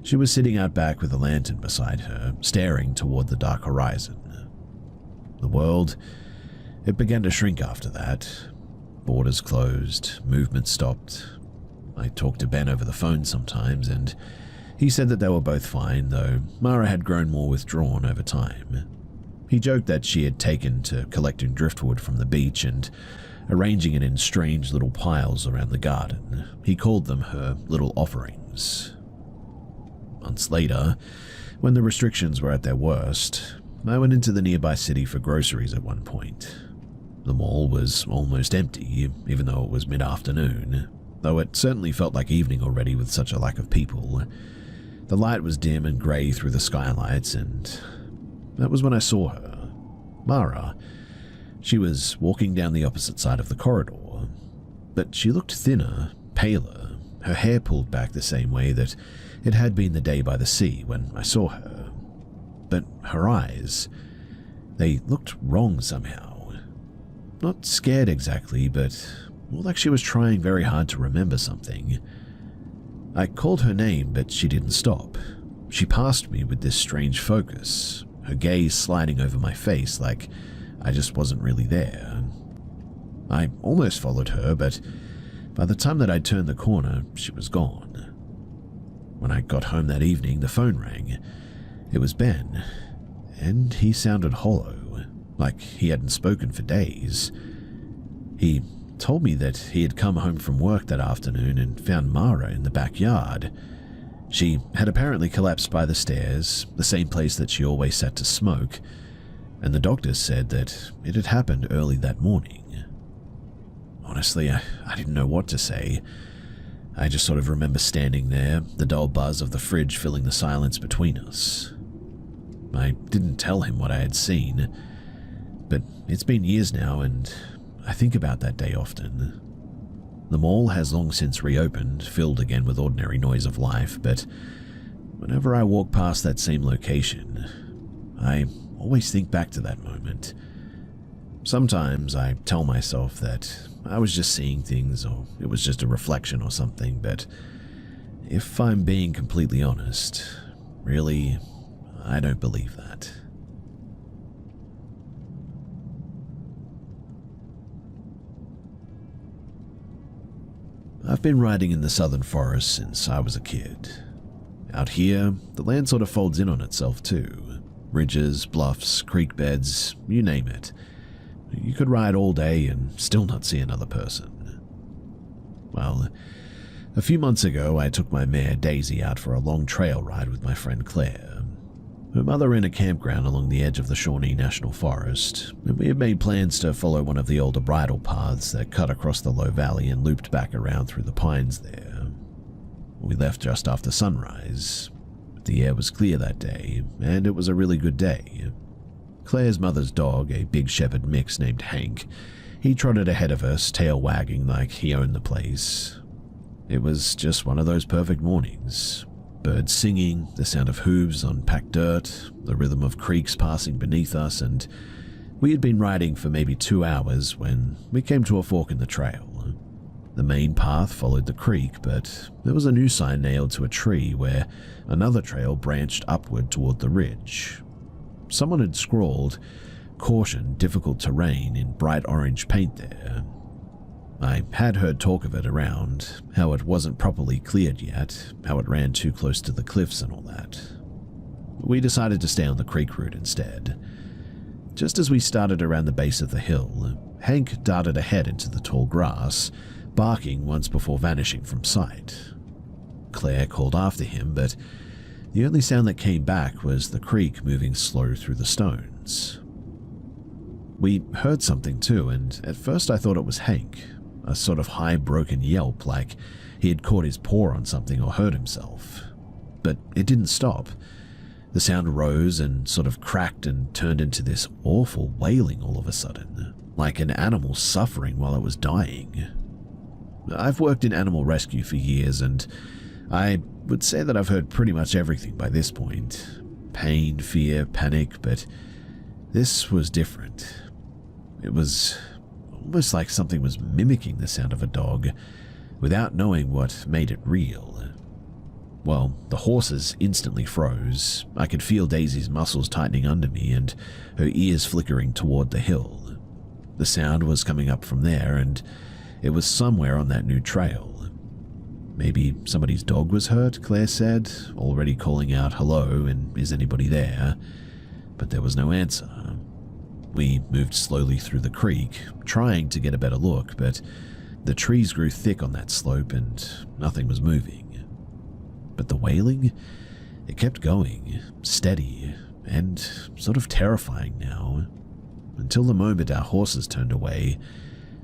A: she was sitting out back with a lantern beside her, staring toward the dark horizon. The world, it began to shrink after that. Borders closed, movement stopped. I talked to Ben over the phone sometimes, and he said that they were both fine, though Mara had grown more withdrawn over time. He joked that she had taken to collecting driftwood from the beach and arranging it in strange little piles around the garden. He called them her little offerings. Months later, when the restrictions were at their worst, I went into the nearby city for groceries at one point. The mall was almost empty, even though it was mid-afternoon, though it certainly felt like evening already with such a lack of people. The light was dim and grey through the skylights, and that was when I saw her. Mara. She was walking down the opposite side of the corridor, but she looked thinner, paler, her hair pulled back the same way that it had been the day by the sea when I saw her. But her eyes, they looked wrong somehow. Not scared exactly, but more like she was trying very hard to remember something. I called her name, but she didn't stop. She passed me with this strange focus, her gaze sliding over my face like I just wasn't really there. I almost followed her, but by the time that I'd turned the corner, she was gone. When I got home that evening, the phone rang. It was Ben, and he sounded hollow, like he hadn't spoken for days. He told me that he had come home from work that afternoon and found Mara in the backyard. She had apparently collapsed by the stairs, the same place that she always sat to smoke, and the doctors said that it had happened early that morning. Honestly, I didn't know what to say. I just sort of remember standing there, the dull buzz of the fridge filling the silence between us. I didn't tell him what I had seen, but it's been years now, and I think about that day often. The mall has long since reopened, filled again with ordinary noise of life, but whenever I walk past that same location, I always think back to that moment. Sometimes I tell myself that I was just seeing things, or it was just a reflection or something, but if I'm being completely honest, really, I don't believe that. I've been riding in the southern forest since I was a kid. Out here, the land sort of folds in on itself too. Ridges, bluffs, creek beds, you name it. You could ride all day and still not see another person. Well, a few months ago, I took my mare Daisy out for a long trail ride with my friend Claire. Her mother ran a campground along the edge of the Shawnee National Forest, and we had made plans to follow one of the older bridle paths that cut across the low valley and looped back around through the pines there. We left just after sunrise. The air was clear that day, and it was a really good day. Claire's mother's dog, a big shepherd mix named Hank, he trotted ahead of us, tail wagging like he owned the place. It was just one of those perfect mornings. Birds singing, the sound of hooves on packed dirt, the rhythm of creeks passing beneath us, and we had been riding for maybe 2 hours when we came to a fork in the trail. The main path followed the creek, but there was a new sign nailed to a tree where another trail branched upward toward the ridge. Someone had scrawled, "Caution, difficult terrain," in bright orange paint there. I had heard talk of it around, how it wasn't properly cleared yet, how it ran too close to the cliffs and all that. We decided to stay on the creek route instead. Just as we started around the base of the hill, Hank darted ahead into the tall grass, barking once before vanishing from sight. Claire called after him, but the only sound that came back was the creek moving slow through the stones. We heard something too, and at first I thought it was Hank, a sort of high broken yelp like he had caught his paw on something or hurt himself. But it didn't stop. The sound rose and sort of cracked and turned into this awful wailing all of a sudden, like an animal suffering while it was dying. I've worked in animal rescue for years, and I would say that I've heard pretty much everything by this point. Pain, fear, panic, but this was different. It was almost like something was mimicking the sound of a dog without knowing what made it real. Well, the horses instantly froze. I could feel Daisy's muscles tightening under me and her ears flickering toward the hill. The sound was coming up from there, and it was somewhere on that new trail. Maybe somebody's dog was hurt, Claire said, already calling out hello and is anybody there? But there was no answer. We moved slowly through the creek, trying to get a better look, but the trees grew thick on that slope and nothing was moving. But the wailing, it kept going, steady, and sort of terrifying now, until the moment our horses turned away.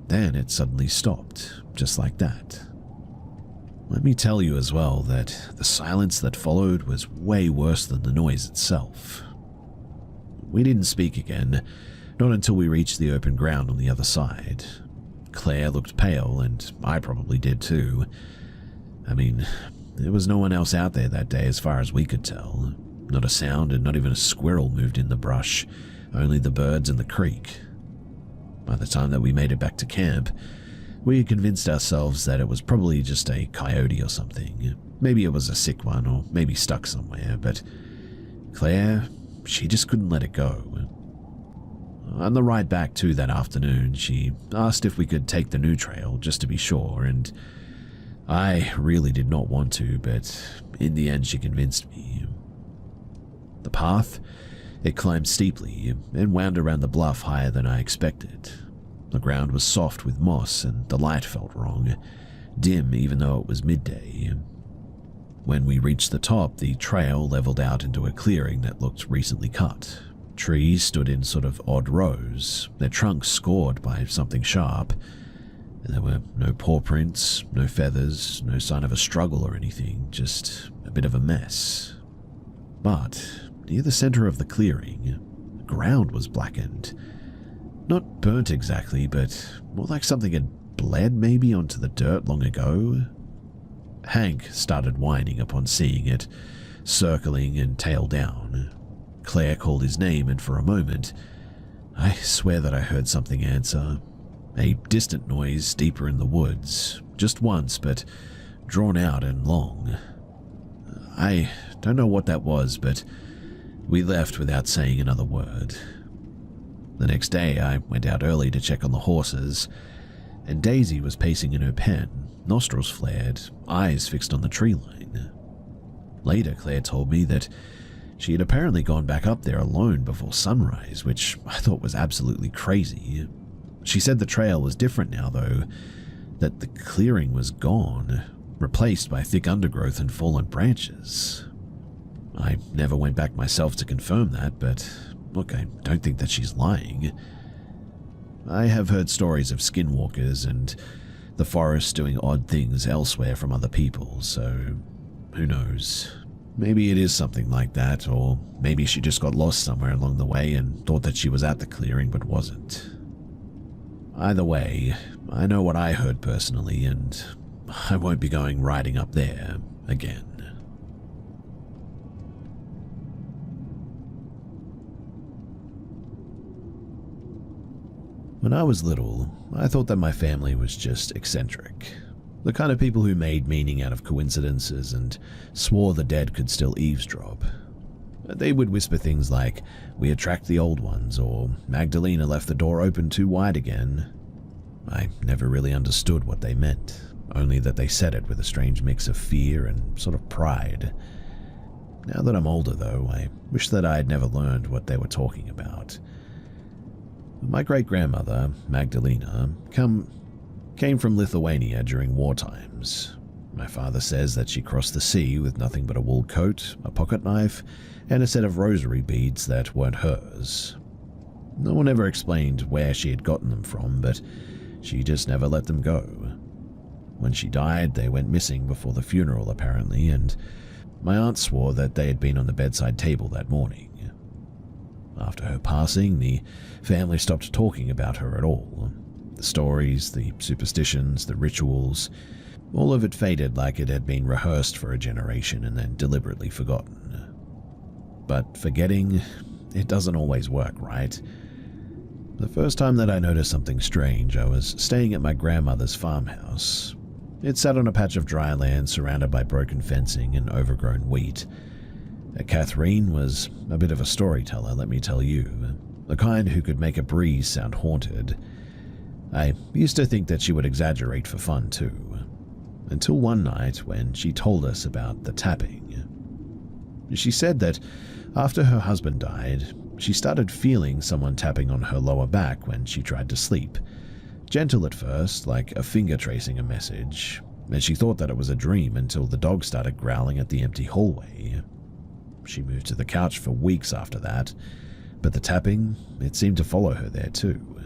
A: Then it suddenly stopped, just like that. Let me tell you as well that the silence that followed was way worse than the noise itself. We didn't speak again, not until we reached the open ground on the other side. Claire looked pale, and I probably did too. I mean, there was no one else out there that day as far as we could tell. Not a sound and not even a squirrel moved in the brush, only the birds and the creek. By the time that we made it back to camp, we had convinced ourselves that it was probably just a coyote or something. Maybe it was a sick one, or maybe stuck somewhere, but Claire, she just couldn't let it go. On the ride back too that afternoon, she asked if we could take the new trail just to be sure, and I really did not want to, but in the end she convinced me. The path, it climbed steeply and wound around the bluff higher than I expected. The ground was soft with moss and the light felt wrong, dim even though it was midday. When we reached the top, the trail leveled out into a clearing that looked recently cut. Trees stood in sort of odd rows, their trunks scored by something sharp. There were no paw prints, no feathers, no sign of a struggle or anything, just a bit of a mess. But near the center of the clearing, the ground was blackened. Not burnt exactly, but more like something had bled maybe onto the dirt long ago. Hank started whining upon seeing it, circling and tail down. Claire called his name, and for a moment, I swear that I heard something answer. A distant noise deeper in the woods, just once, but drawn out and long. I don't know what that was, but we left without saying another word. The next day, I went out early to check on the horses, and Daisy was pacing in her pen, nostrils flared, eyes fixed on the tree line. Later, Claire told me that she had apparently gone back up there alone before sunrise, which I thought was absolutely crazy. She said the trail was different now, though, that the clearing was gone, replaced by thick undergrowth and fallen branches. I never went back myself to confirm that, but look, I don't think that she's lying. I have heard stories of skinwalkers and the forest doing odd things elsewhere from other people, so who knows? Maybe it is something like that, or maybe she just got lost somewhere along the way and thought that she was at the clearing but wasn't. Either way, I know what I heard personally, and I won't be going riding up there again. When I was little, I thought that my family was just eccentric. The kind of people who made meaning out of coincidences and swore the dead could still eavesdrop. They would whisper things like, "We attract the old ones," or "Magdalena left the door open too wide again." I never really understood what they meant, only that they said it with a strange mix of fear and sort of pride. Now that I'm older, though, I wish that I had never learned what they were talking about. My great-grandmother, Magdalena, came from Lithuania during war times. My father says that she crossed the sea with nothing but a wool coat, a pocket knife, and a set of rosary beads that weren't hers. No one ever explained where she had gotten them from, but she just never let them go. When she died, they went missing before the funeral, apparently, and my aunt swore that they had been on the bedside table that morning. After her passing, the family stopped talking about her at all. The stories, the superstitions, the rituals, all of it faded like it had been rehearsed for a generation and then deliberately forgotten. But forgetting, it doesn't always work, right? The first time that I noticed something strange, I was staying at my grandmother's farmhouse. It sat on a patch of dry land surrounded by broken fencing and overgrown wheat. Catherine was a bit of a storyteller, let me tell you, the kind who could make a breeze sound haunted. I used to think that she would exaggerate for fun too, until one night when she told us about the tapping. She said that after her husband died, she started feeling someone tapping on her lower back when she tried to sleep. Gentle at first, like a finger tracing a message, and she thought that it was a dream until the dog started growling at the empty hallway. She moved to the couch for weeks after that, but the tapping, it seemed to follow her there too.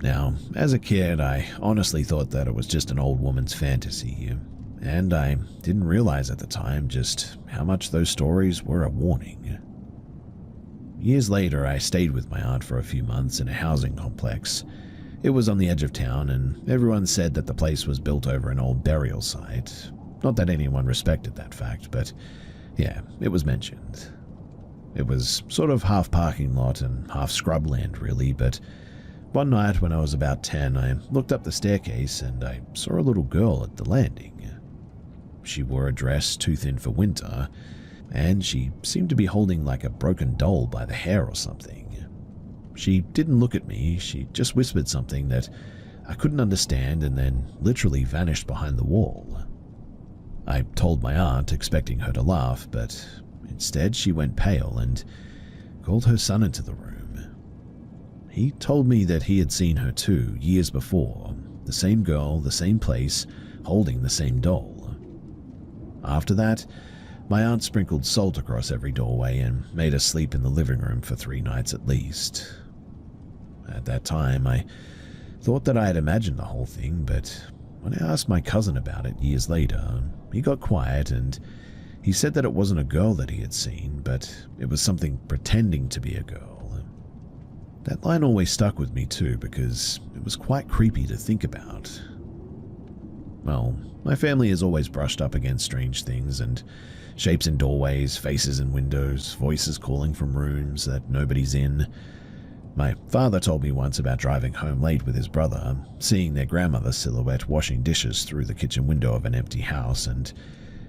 A: Now, as a kid, I honestly thought that it was just an old woman's fantasy, and I didn't realize at the time just how much those stories were a warning. Years later, I stayed with my aunt for a few months in a housing complex. It was on the edge of town, and everyone said that the place was built over an old burial site. Not that anyone respected that fact, but yeah, it was mentioned. It was sort of half parking lot and half scrubland, really, but one night when I was about 10, I looked up the staircase and I saw a little girl at the landing. She wore a dress too thin for winter, and she seemed to be holding like a broken doll by the hair or something. She didn't look at me, she just whispered something that I couldn't understand and then literally vanished behind the wall. I told my aunt, expecting her to laugh, but instead she went pale and called her son into the room. He told me that he had seen her too, years before, the same girl, the same place, holding the same doll. After that, my aunt sprinkled salt across every doorway and made us sleep in the living room for 3 nights at least. At that time, I thought that I had imagined the whole thing, but when I asked my cousin about it years later, he got quiet and he said that it wasn't a girl that he had seen, but it was something pretending to be a girl. That line always stuck with me too, because it was quite creepy to think about. Well, my family has always brushed up against strange things and shapes in doorways, faces in windows, voices calling from rooms that nobody's in. My father told me once about driving home late with his brother, seeing their grandmother's silhouette washing dishes through the kitchen window of an empty house, and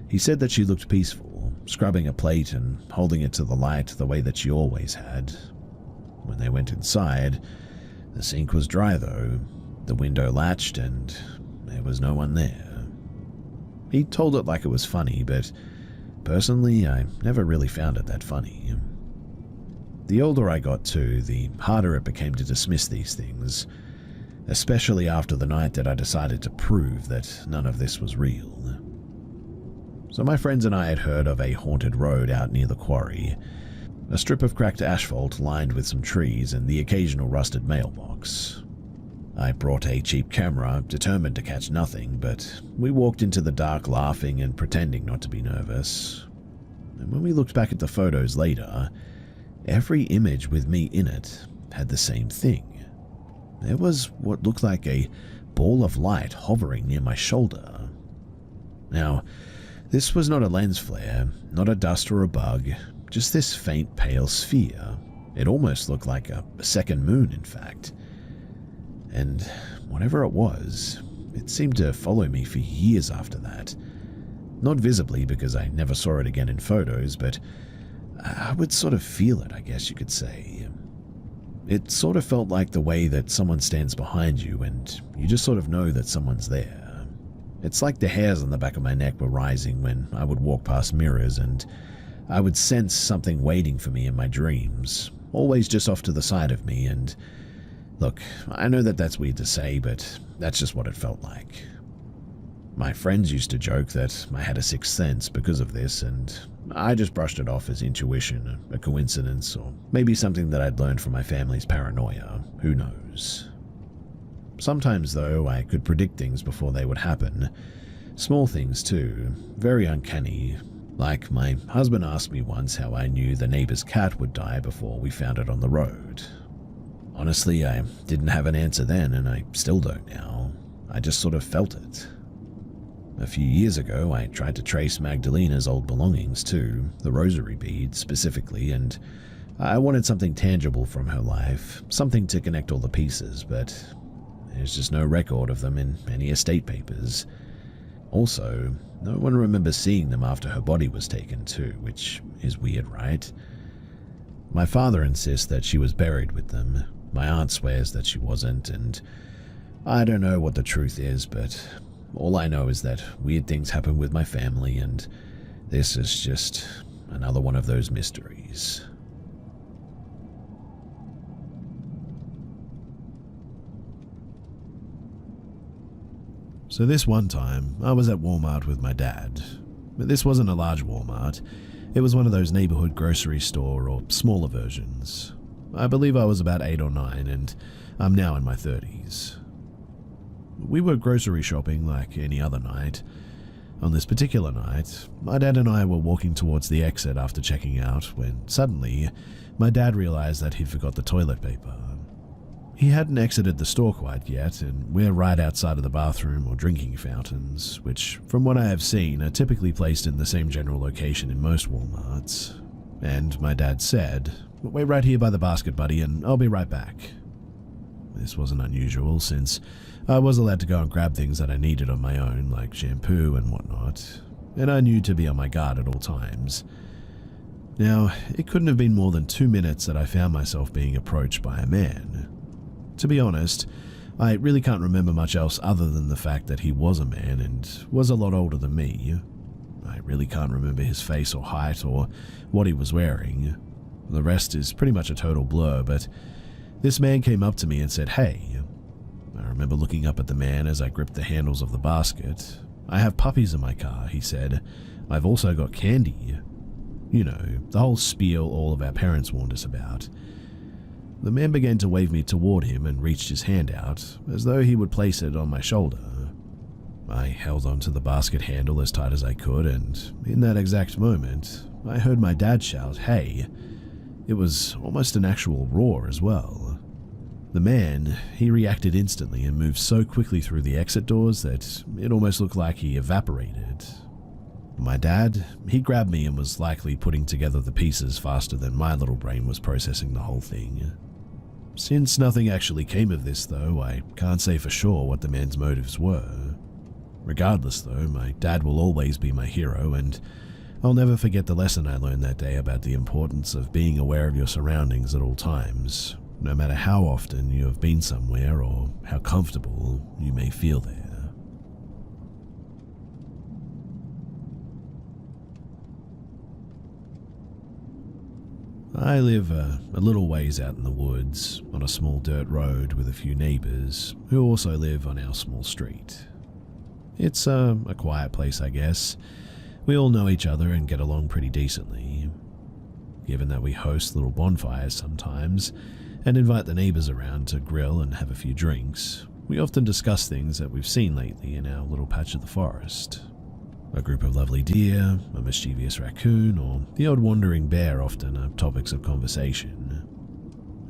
A: he said that she looked peaceful, scrubbing a plate and holding it to the light the way that she always had. When they went inside, the sink was dry though, the window latched, and there was no one there. He told it like it was funny, but personally, I never really found it that funny. The older I got too, the harder it became to dismiss these things, especially after the night that I decided to prove that none of this was real. So my friends and I had heard of a haunted road out near the quarry, a strip of cracked asphalt lined with some trees and the occasional rusted mailbox. I brought a cheap camera, determined to catch nothing, but we walked into the dark laughing and pretending not to be nervous. And when we looked back at the photos later, every image with me in it had the same thing. There was what looked like a ball of light hovering near my shoulder. Now, this was not a lens flare, not a dust or a bug, just this faint pale sphere. It almost looked like a second moon, in fact. And whatever it was, it seemed to follow me for years after that. Not visibly, because I never saw it again in photos, but I would sort of feel it, I guess you could say. It sort of felt like the way that someone stands behind you and you just sort of know that someone's there. It's like the hairs on the back of my neck were rising when I would walk past mirrors, and I would sense something waiting for me in my dreams, always just off to the side of me. And look, I know that that's weird to say, but that's just what it felt like. My friends used to joke that I had a sixth sense because of this, and I just brushed it off as intuition, a coincidence, or maybe something that I'd learned from my family's paranoia. Who knows? Sometimes, though, I could predict things before they would happen. Small things, too, very uncanny. Like my husband asked me once how I knew the neighbor's cat would die before we found it on the road. Honestly, I didn't have an answer then, and I still don't now. I just sort of felt it. A few years ago, I tried to trace Magdalena's old belongings too, the rosary beads specifically, and I wanted something tangible from her life, something to connect all the pieces, but there's just no record of them in any estate papers. Also, no one remembers seeing them after her body was taken too, which is weird, right? My father insists that she was buried with them. My aunt swears that she wasn't, and I don't know what the truth is, but all I know is that weird things happen with my family, and this is just another one of those mysteries. So this one time, I was at Walmart with my dad. But this wasn't a large Walmart. It was one of those neighborhood grocery store or smaller versions. I believe I was about 8 or 9, and I'm now in my 30s. We were grocery shopping like any other night. On this particular night, my dad and I were walking towards the exit after checking out when suddenly my dad realized that he'd forgot the toilet paper. He hadn't exited the store quite yet, and we're right outside of the bathroom or drinking fountains, which, from what I have seen, are typically placed in the same general location in most Walmarts. And my dad said, "Wait right here by the basket, buddy, and I'll be right back." This wasn't unusual, since I was allowed to go and grab things that I needed on my own, like shampoo and whatnot, and I knew to be on my guard at all times. Now, it couldn't have been more than 2 minutes that I found myself being approached by a man. To be honest, I really can't remember much else other than the fact that he was a man and was a lot older than me. I really can't remember his face or height or what he was wearing. The rest is pretty much a total blur, but this man came up to me and said, "Hey." I remember looking up at the man as I gripped the handles of the basket. "I have puppies in my car," he said. "I've also got candy." You know, the whole spiel all of our parents warned us about. The man began to wave me toward him and reached his hand out, as though he would place it on my shoulder. I held onto the basket handle as tight as I could, and in that exact moment, I heard my dad shout, "Hey!" It was almost an actual roar as well. The man, he reacted instantly and moved so quickly through the exit doors that it almost looked like he evaporated. My dad, he grabbed me and was likely putting together the pieces faster than my little brain was processing the whole thing. Since nothing actually came of this though, I can't say for sure what the man's motives were. Regardless though, my dad will always be my hero, and I'll never forget the lesson I learned that day about the importance of being aware of your surroundings at all times, no matter how often you have been somewhere or how comfortable you may feel there. I live a little ways out in the woods, on a small dirt road with a few neighbors who also live on our small street. It's a quiet place, I guess. We all know each other and get along pretty decently. Given that we host little bonfires sometimes and invite the neighbors around to grill and have a few drinks, we often discuss things that we've seen lately in our little patch of the forest. A group of lovely deer, a mischievous raccoon, or the odd wandering bear often are topics of conversation.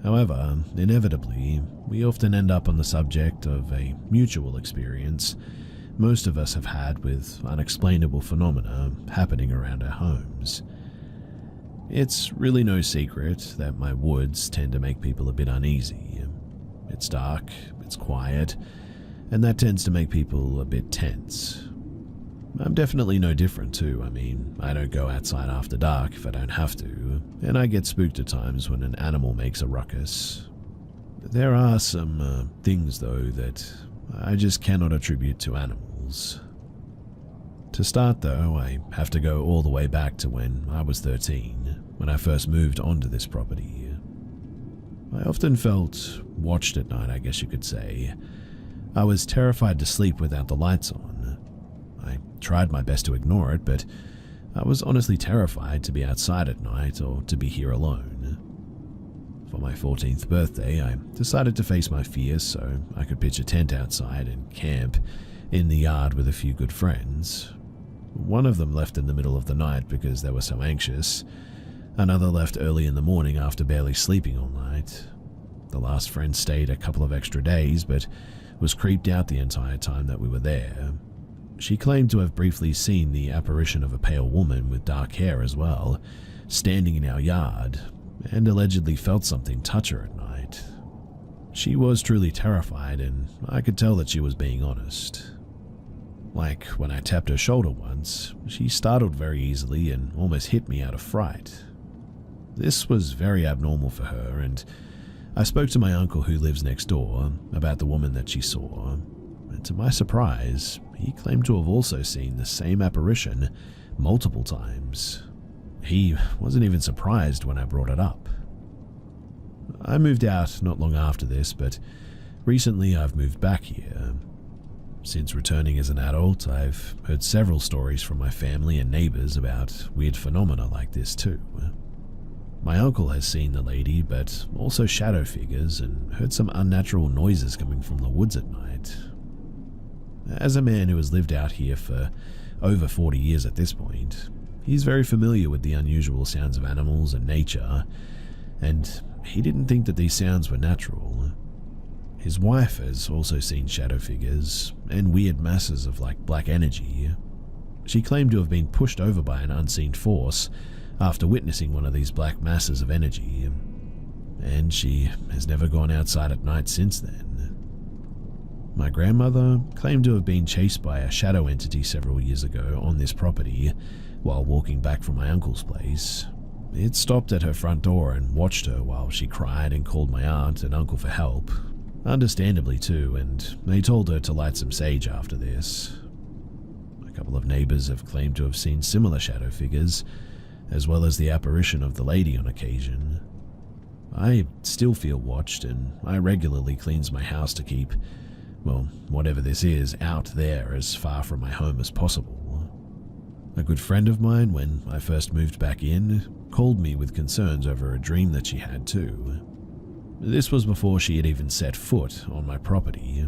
A: However, inevitably, we often end up on the subject of a mutual experience most of us have had with unexplainable phenomena happening around our homes. It's really no secret that my woods tend to make people a bit uneasy. It's dark, it's quiet, and that tends to make people a bit tense. I'm definitely no different too. I mean, I don't go outside after dark if I don't have to, and I get spooked at times when an animal makes a ruckus. There are some things though that I just cannot attribute to animals. To start though, I have to go all the way back to when I was 13, when I first moved onto this property. I often felt watched at night, I guess you could say. I was terrified to sleep without the lights on. I tried my best to ignore it, but I was honestly terrified to be outside at night or to be here alone. For my 14th birthday, I decided to face my fears so I could pitch a tent outside and camp in the yard with a few good friends. One of them left in the middle of the night because they were so anxious. Another left early in the morning after barely sleeping all night. The last friend stayed a couple of extra days, but was creeped out the entire time that we were there. She claimed to have briefly seen the apparition of a pale woman with dark hair as well, standing in our yard, and allegedly felt something touch her at night. She was truly terrified, and I could tell that she was being honest. Like when I tapped her shoulder once, she startled very easily and almost hit me out of fright. This was very abnormal for her, and I spoke to my uncle who lives next door about the woman that she saw, and to my surprise, he claimed to have also seen the same apparition multiple times. He wasn't even surprised when I brought it up. I moved out not long after this, but recently I've moved back here. Since returning as an adult, I've heard several stories from my family and neighbors about weird phenomena like this too. My uncle has seen the lady, but also shadow figures, and heard some unnatural noises coming from the woods at night. As a man who has lived out here for over 40 years at this point, he's very familiar with the unusual sounds of animals and nature, and he didn't think that these sounds were natural. His wife has also seen shadow figures and weird masses of black energy. She claimed to have been pushed over by an unseen force after witnessing one of these black masses of energy, and she has never gone outside at night since then. My grandmother claimed to have been chased by a shadow entity several years ago on this property while walking back from my uncle's place. It stopped at her front door and watched her while she cried and called my aunt and uncle for help, understandably too, and they told her to light some sage after this. A couple of neighbors have claimed to have seen similar shadow figures, as well as the apparition of the lady on occasion. I still feel watched, and I regularly cleanse my house to keep, well, whatever this is, out there as far from my home as possible. A good friend of mine, when I first moved back in, called me with concerns over a dream that she had too. This was before she had even set foot on my property.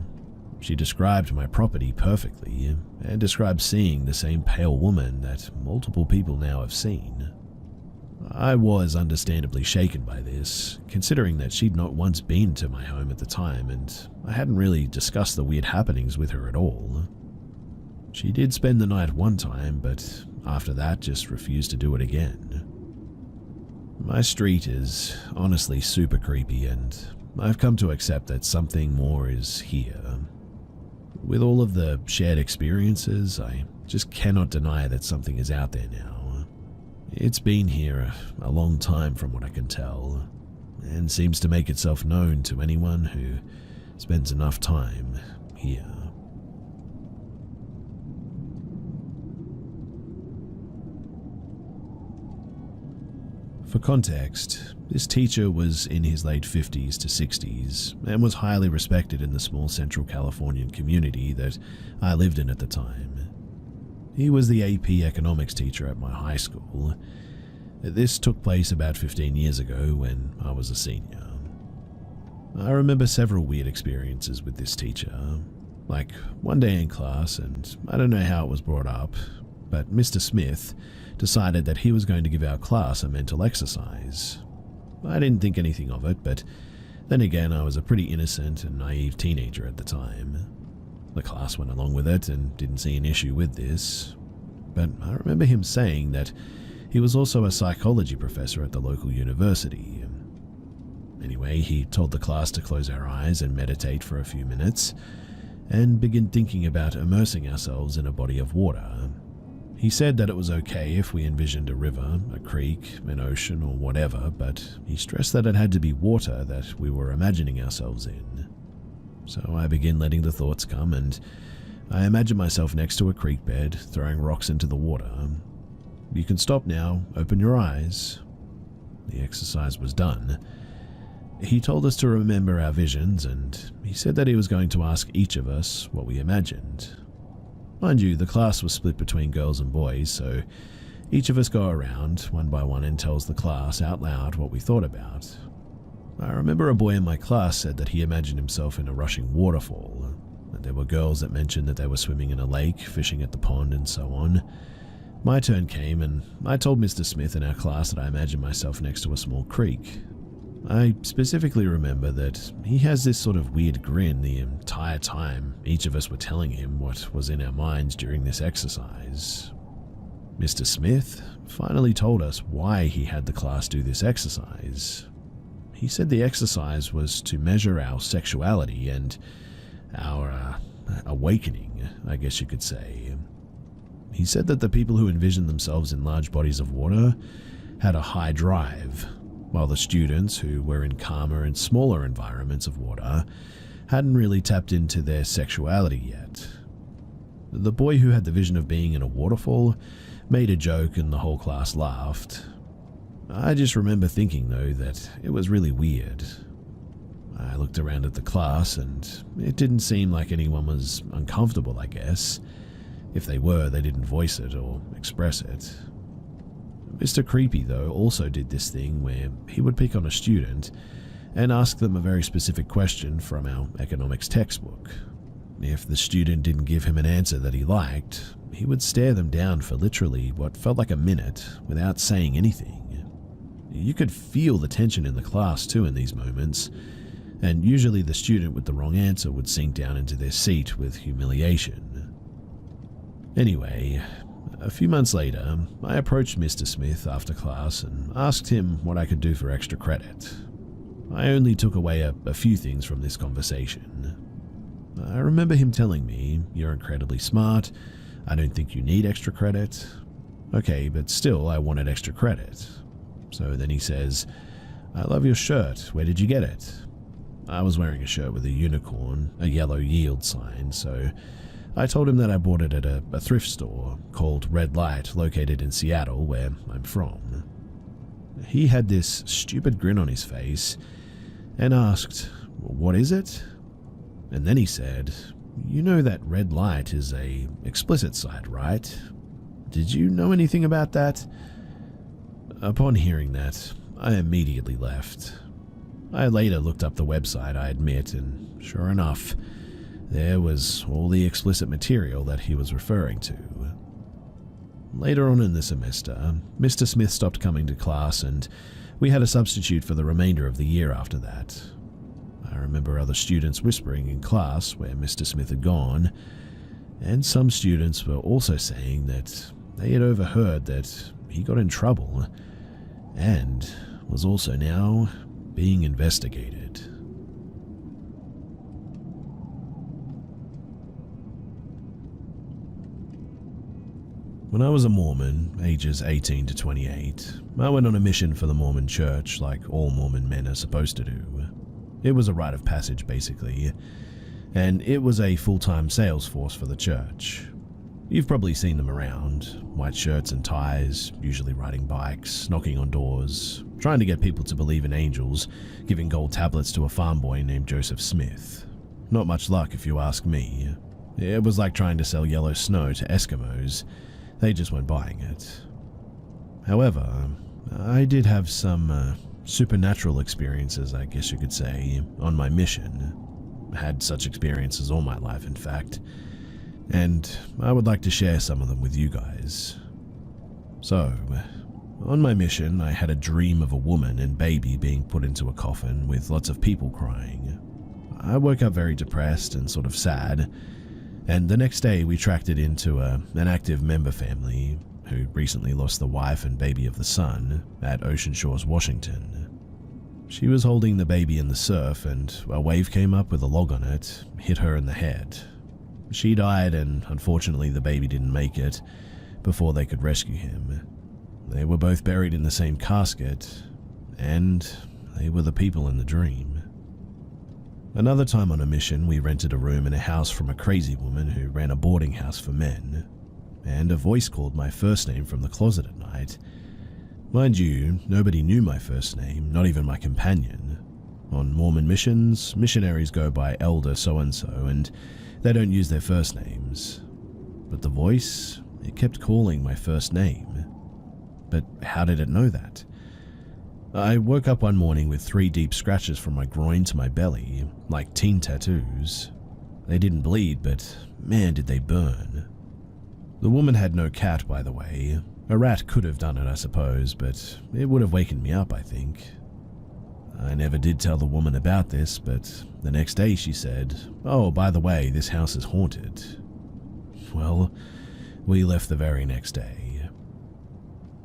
A: She described my property perfectly, and described seeing the same pale woman that multiple people now have seen. I was understandably shaken by this, considering that she'd not once been to my home at the time, and I hadn't really discussed the weird happenings with her at all. She did spend the night one time, but after that just refused to do it again. My street is honestly super creepy, and I've come to accept that something more is here. With all of the shared experiences, I just cannot deny that something is out there now. It's been here a long time from what I can tell, and seems to make itself known to anyone who spends enough time here. For context, this teacher was in his late 50s to 60s and was highly respected in the small Central Californian community that I lived in at the time. He was the AP economics teacher at my high school. This took place about 15 years ago when I was a senior. I remember several weird experiences with this teacher, like one day in class, and I don't know how it was brought up, but Mr. Smith decided that he was going to give our class a mental exercise. I didn't think anything of it, but then again I was a pretty innocent and naive teenager at the time. The class went along with it and didn't see an issue with this, but I remember him saying that he was also a psychology professor at the local university. Anyway, he told the class to close our eyes and meditate for a few minutes, and begin thinking about immersing ourselves in a body of water. He said that it was okay if we envisioned a river, a creek, an ocean, or whatever, but he stressed that it had to be water that we were imagining ourselves in. So I begin letting the thoughts come, and I imagine myself next to a creek bed, throwing rocks into the water. You can stop now, open your eyes. The exercise was done. He told us to remember our visions, and he said that he was going to ask each of us what we imagined. Mind you, the class was split between girls and boys, so each of us go around, one by one, and tells the class out loud what we thought about. I remember a boy in my class said that he imagined himself in a rushing waterfall, and there were girls that mentioned that they were swimming in a lake, fishing at the pond, and so on. My turn came, and I told Mr. Smith in our class that I imagined myself next to a small creek. I specifically remember that he has this sort of weird grin the entire time each of us were telling him what was in our minds during this exercise. Mr. Smith finally told us why he had the class do this exercise. He said the exercise was to measure our sexuality and our awakening, I guess you could say. He said that the people who envisioned themselves in large bodies of water had a high drive, while the students who were in calmer and smaller environments of water hadn't really tapped into their sexuality yet. The boy who had the vision of being in a waterfall made a joke and the whole class laughed. I just remember thinking, though, that it was really weird. I looked around at the class and it didn't seem like anyone was uncomfortable, I guess. If they were, they didn't voice it or express it. Mr. Creepy, though, also did this thing where he would pick on a student and ask them a very specific question from our economics textbook. If the student didn't give him an answer that he liked, he would stare them down for literally what felt like a minute without saying anything. You could feel the tension in the class too in these moments, and usually the student with the wrong answer would sink down into their seat with humiliation. Anyway, a few months later, I approached Mr. Smith after class and asked him what I could do for extra credit. I only took away a few things from this conversation. I remember him telling me, "You're incredibly smart. I don't think you need extra credit." Okay, but still I wanted extra credit. So then he says, "I love your shirt. Where did you get it?" I was wearing a shirt with a unicorn, a yellow yield sign, so I told him that I bought it at a thrift store called Red Light, located in Seattle, where I'm from. He had this stupid grin on his face and asked, "What is it?" And then he said, "You know that Red Light is a explicit site, right? Did you know anything about that?" Upon hearing that, I immediately left. I later looked up the website, I admit, and sure enough, there was all the explicit material that he was referring to. Later on in the semester, Mr. Smith stopped coming to class and we had a substitute for the remainder of the year after that. I remember other students whispering in class where Mr. Smith had gone, and some students were also saying that they had overheard that he got in trouble and was also now being investigated. When I was a Mormon, ages 18 to 28, I went on a mission for the Mormon church like all Mormon men are supposed to do. It was a rite of passage, basically, and it was a full-time sales force for the church. You've probably seen them around, white shirts and ties, usually riding bikes, knocking on doors, trying to get people to believe in angels, giving gold tablets to a farm boy named Joseph Smith. Not much luck if you ask me. It was like trying to sell yellow snow to Eskimos. They just weren't buying it. However, I did have some supernatural experiences, I guess you could say, on my mission. Had such experiences all my life, in fact, and I would like to share some of them with you guys. So, on my mission, I had a dream of a woman and baby being put into a coffin with lots of people crying. I woke up very depressed and sort of sad, and the next day we tracked it into an active member family who recently lost the wife and baby of the son at Ocean Shores, Washington. She was holding the baby in the surf and a wave came up with a log on it, hit her in the head. She died and unfortunately the baby didn't make it before they could rescue him. They were both buried in the same casket, and they were the people in the dream. Another time on a mission, we rented a room in a house from a crazy woman who ran a boarding house for men, and a voice called my first name from the closet at night. Mind you, nobody knew my first name, not even my companion. On Mormon missions, missionaries go by Elder so-and-so, and they don't use their first names. But the voice, it kept calling my first name. But how did it know that? I woke up one morning with 3 deep scratches from my groin to my belly, like teen tattoos. They didn't bleed, but man did they burn. The woman had no cat, by the way. A rat could have done it, I suppose, but it would have wakened me up, I think. I never did tell the woman about this, but the next day she said, "Oh, by the way, this house is haunted." Well, we left the very next day.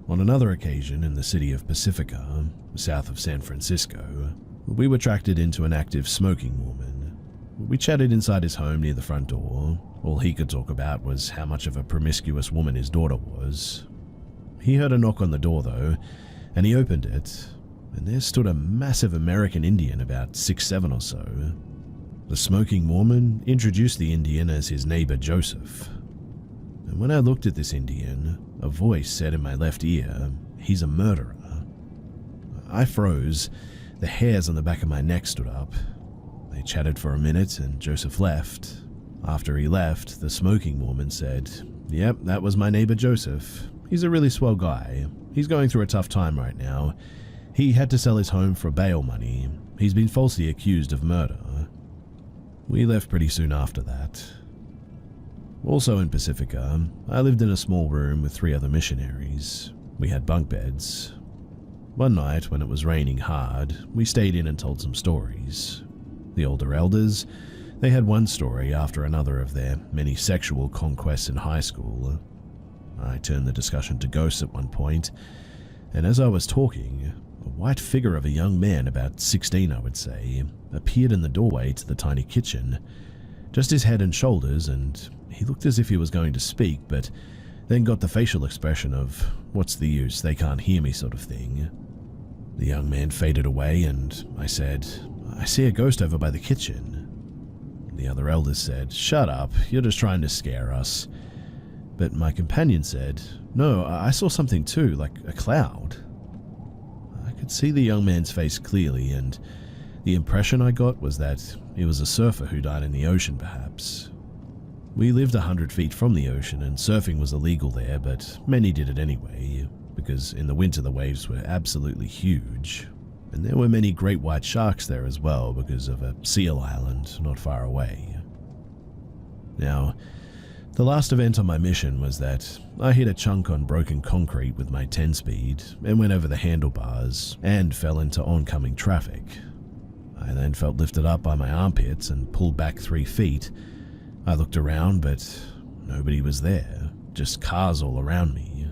A: On another occasion in the city of Pacifica, south of San Francisco, we were attracted into an active smoking woman. We chatted inside his home near the front door. All he could talk about was how much of a promiscuous woman his daughter was. He heard a knock on the door though, and he opened it, and there stood a massive American Indian about 6'7" or so. The smoking Mormon introduced the Indian as his neighbor Joseph. And when I looked at this Indian, a voice said in my left ear, "He's a murderer." I froze. The hairs on the back of my neck stood up. They chatted for a minute and Joseph left. After he left, the smoking woman said, "Yep, that was my neighbor Joseph. He's a really swell guy. He's going through a tough time right now. He had to sell his home for bail money. He's been falsely accused of murder." We left pretty soon after that. Also in Pacifica, I lived in a small room with 3 other missionaries. We had bunk beds. One night, when it was raining hard, we stayed in and told some stories. The older elders, they had one story after another of their many sexual conquests in high school. I turned the discussion to ghosts at one point, and as I was talking, a white figure of a young man, about 16 I would say, appeared in the doorway to the tiny kitchen, just his head and shoulders, and he looked as if he was going to speak, but then got the facial expression of, "What's the use, they can't hear me" sort of thing. The young man faded away and I said, "I see a ghost over by the kitchen." The other elders said, "Shut up, you're just trying to scare us." But my companion said, "No, I saw something too, like a cloud." I could see the young man's face clearly, and the impression I got was that he was a surfer who died in the ocean perhaps. We lived 100 feet from the ocean and surfing was illegal there, but many did it anyway, because in the winter the waves were absolutely huge, and there were many great white sharks there as well because of a seal island not far away. Now, the last event on my mission was that I hit a chunk on broken concrete with my 10-speed and went over the handlebars and fell into oncoming traffic. I then felt lifted up by my armpits and pulled back 3 feet. I looked around, but nobody was there, just cars all around me.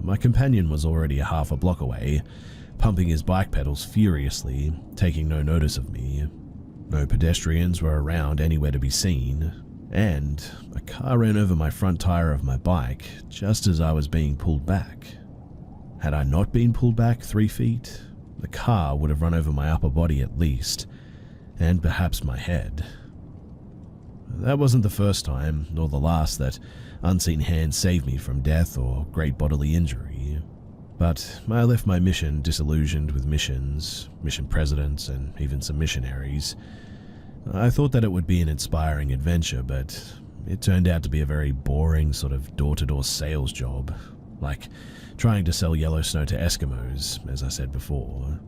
A: My companion was already a half a block away, pumping his bike pedals furiously, taking no notice of me. No pedestrians were around anywhere to be seen, and a car ran over my front tire of my bike just as I was being pulled back. Had I not been pulled back 3 feet, the car would have run over my upper body at least, and perhaps my head. That wasn't the first time, nor the last, that unseen hands saved me from death or great bodily injury. But I left my mission disillusioned with missions, mission presidents, and even some missionaries. I thought that it would be an inspiring adventure, but it turned out to be a very boring sort of door-to-door sales job, like trying to sell yellow snow to Eskimos, as I said before.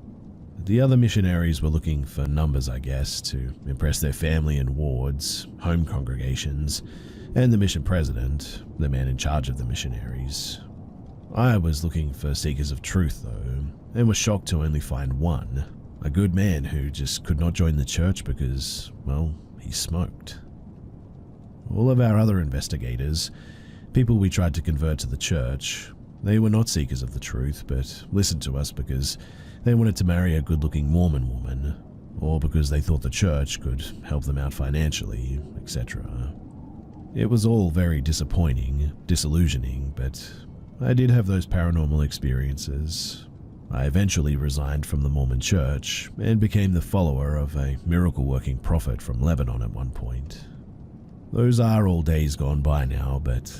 A: The other missionaries were looking for numbers, I guess, to impress their family and wards, home congregations, and the mission president, the man in charge of the missionaries. I was looking for seekers of truth, though, and was shocked to only find one, a good man who just could not join the church because, well, he smoked. All of our other investigators, people we tried to convert to the church, they were not seekers of the truth, but listened to us because they wanted to marry a good-looking Mormon woman, or because they thought the church could help them out financially, etc. It was all very disappointing, disillusioning, but I did have those paranormal experiences. I eventually resigned from the Mormon church and became the follower of a miracle-working prophet from Lebanon at one point. Those are all days gone by now, but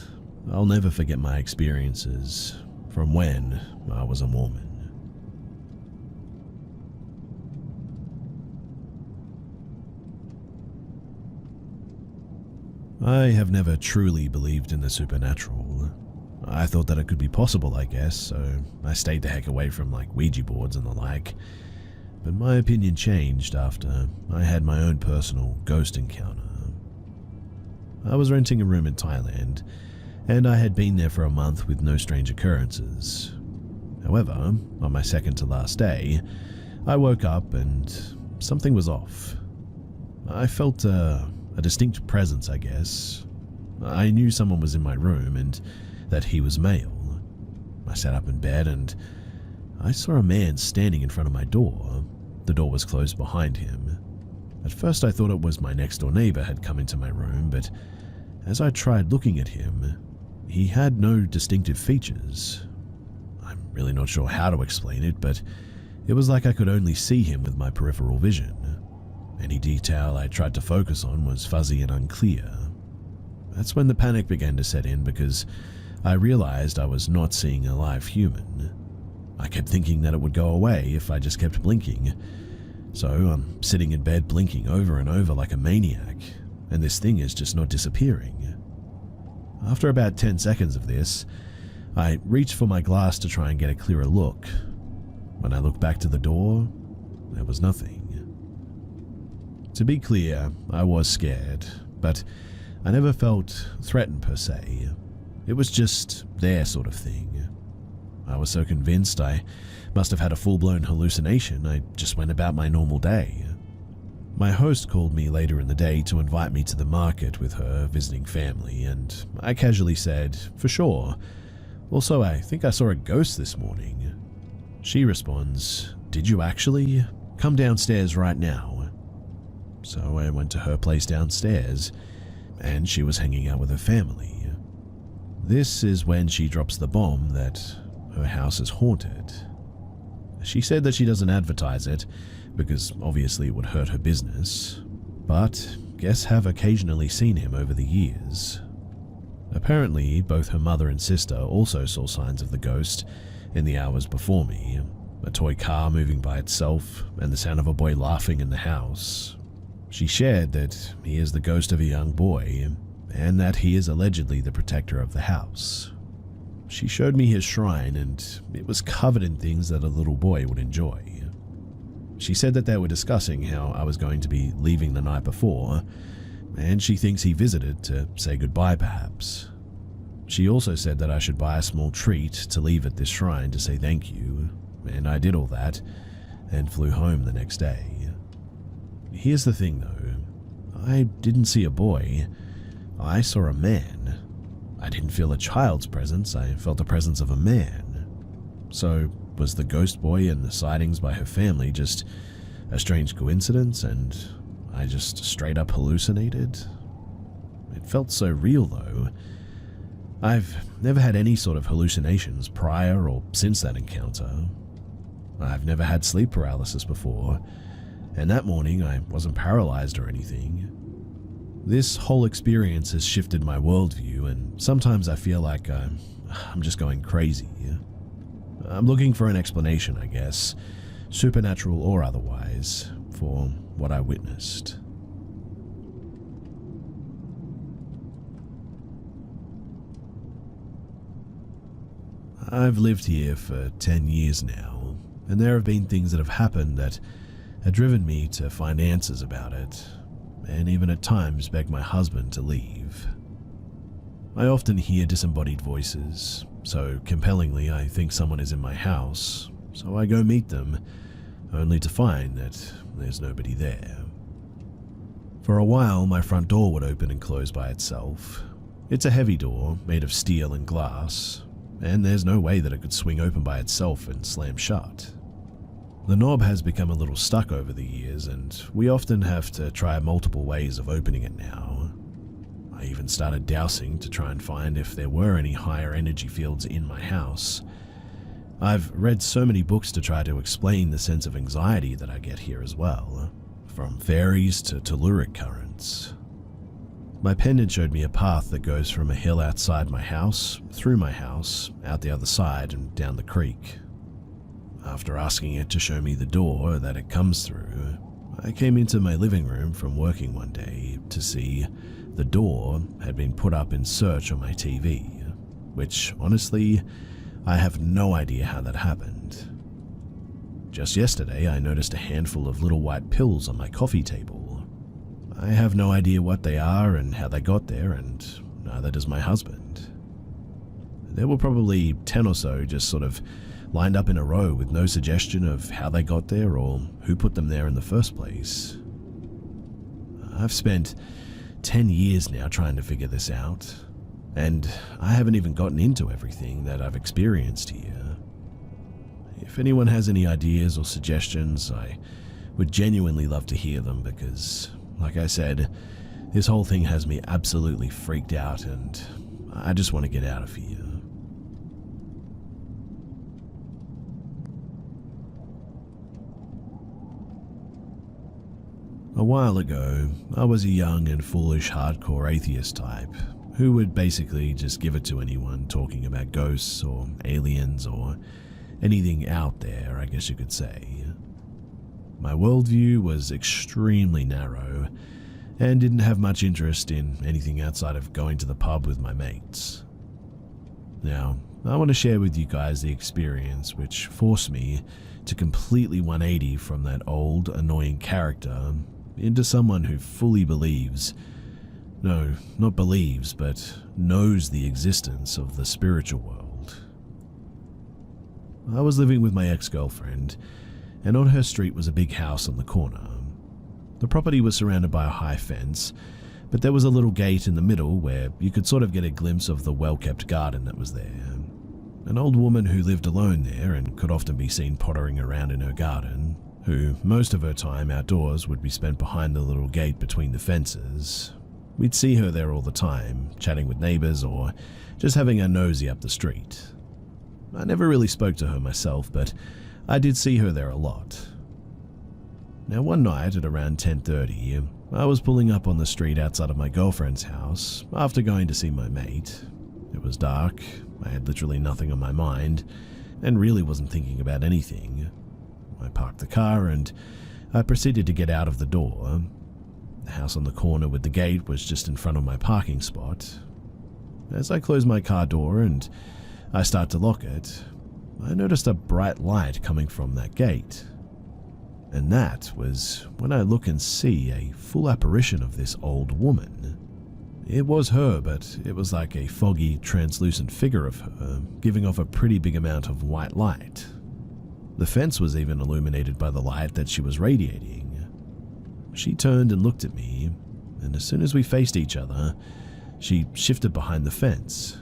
A: I'll never forget my experiences from when I was a Mormon. I have never truly believed in the supernatural. I thought that it could be possible, I guess, so I stayed the heck away from Ouija boards and the like. But my opinion changed after I had my own personal ghost encounter. I was renting a room in Thailand, and I had been there for a month with no strange occurrences. However, on my second to last day, I woke up and something was off. I felt a distinct presence, I guess. I knew someone was in my room and that he was male. I sat up in bed and I saw a man standing in front of my door. The door was closed behind him. At first I thought it was my next door neighbor had come into my room, but as I tried looking at him, he had no distinctive features. I'm really not sure how to explain it, but it was like I could only see him with my peripheral vision. Any detail I tried to focus on was fuzzy and unclear. That's when the panic began to set in because I realized I was not seeing a live human. I kept thinking that it would go away if I just kept blinking. So I'm sitting in bed blinking over and over like a maniac, and this thing is just not disappearing. After about 10 seconds of this, I reached for my glass to try and get a clearer look. When I looked back to the door, there was nothing. To be clear, I was scared, but I never felt threatened per se. It was just their sort of thing. I was so convinced I must have had a full-blown hallucination, I just went about my normal day. My host called me later in the day to invite me to the market with her visiting family, and I casually said, for sure. Also, I think I saw a ghost this morning. She responds, did you actually? Come downstairs right now. So I went to her place downstairs, and she was hanging out with her family. This is when she drops the bomb that her house is haunted. She said that she doesn't advertise it, because obviously it would hurt her business, but guests have occasionally seen him over the years. Apparently, both her mother and sister also saw signs of the ghost in the hours before me, a toy car moving by itself, and the sound of a boy laughing in the house. She shared that he is the ghost of a young boy, and that he is allegedly the protector of the house. She showed me his shrine, and it was covered in things that a little boy would enjoy. She said that they were discussing how I was going to be leaving the night before, and she thinks he visited to say goodbye perhaps. She also said that I should buy a small treat to leave at this shrine to say thank you, and I did all that, and flew home the next day. Here's the thing though, I didn't see a boy, I saw a man. I didn't feel a child's presence, I felt the presence of a man. So, was the ghost boy and the sightings by her family just a strange coincidence and I just straight up hallucinated? It felt so real though. I've never had any sort of hallucinations prior or since that encounter. I've never had sleep paralysis before, and that morning I wasn't paralyzed or anything. This whole experience has shifted my worldview, and sometimes I feel like I'm just going crazy. I'm looking for an explanation, I guess, supernatural or otherwise, for what I witnessed. I've lived here for 10 years now, and there have been things that have happened that have driven me to find answers about it, and even at times beg my husband to leave. I often hear disembodied voices, so compellingly I think someone is in my house, so I go meet them, only to find that there's nobody there. For a while, my front door would open and close by itself. It's a heavy door, made of steel and glass, and there's no way that it could swing open by itself and slam shut. The knob has become a little stuck over the years, and we often have to try multiple ways of opening it now. I even started dowsing to try and find if there were any higher energy fields in my house. I've read so many books to try to explain the sense of anxiety that I get here as well, from fairies to telluric currents. My pendant showed me a path that goes from a hill outside my house, through my house, out the other side and down the creek. After asking it to show me the door that it comes through, I came into my living room from working one day to see the door had been put up in search on my TV, which honestly, I have no idea how that happened. Just yesterday, I noticed a handful of little white pills on my coffee table. I have no idea what they are and how they got there, and neither does my husband. There were probably 10 or so just sort of lined up in a row with no suggestion of how they got there or who put them there in the first place. I've spent 10 years now trying to figure this out, And I haven't even gotten into everything that I've experienced here. If anyone has any ideas or suggestions, I would genuinely love to hear them because, like I said, this whole thing has me absolutely freaked out and I just want to get out of here. A while ago, I was a young and foolish hardcore atheist type who would basically just give it to anyone talking about ghosts or aliens or anything out there, I guess you could say. My worldview was extremely narrow and didn't have much interest in anything outside of going to the pub with my mates. Now, I want to share with you guys the experience which forced me to completely 180 from that old, annoying character into someone who fully believes, no, not believes, but knows the existence of the spiritual world. I was living with my ex-girlfriend, and on her street was a big house on the corner. The property was surrounded by a high fence, but there was a little gate in the middle where you could sort of get a glimpse of the well-kept garden that was there. An old woman who lived alone there and could often be seen pottering around in her garden, who most of her time outdoors would be spent behind the little gate between the fences. We'd see her there all the time, chatting with neighbors or just having a nosy up the street. I never really spoke to her myself, but I did see her there a lot. Now one night at around 10:30, I was pulling up on the street outside of my girlfriend's house after going to see my mate. It was dark, I had literally nothing on my mind, and really wasn't thinking about anything. I parked the car and I proceeded to get out of the door. The house on the corner with the gate was just in front of my parking spot. As I closed my car door and I start to lock it, I noticed a bright light coming from that gate. And that was when I look and see a full apparition of this old woman. It was her, but it was like a foggy, translucent figure of her, giving off a pretty big amount of white light. The fence was even illuminated by the light that she was radiating. She turned and looked at me, and as soon as we faced each other, she shifted behind the fence.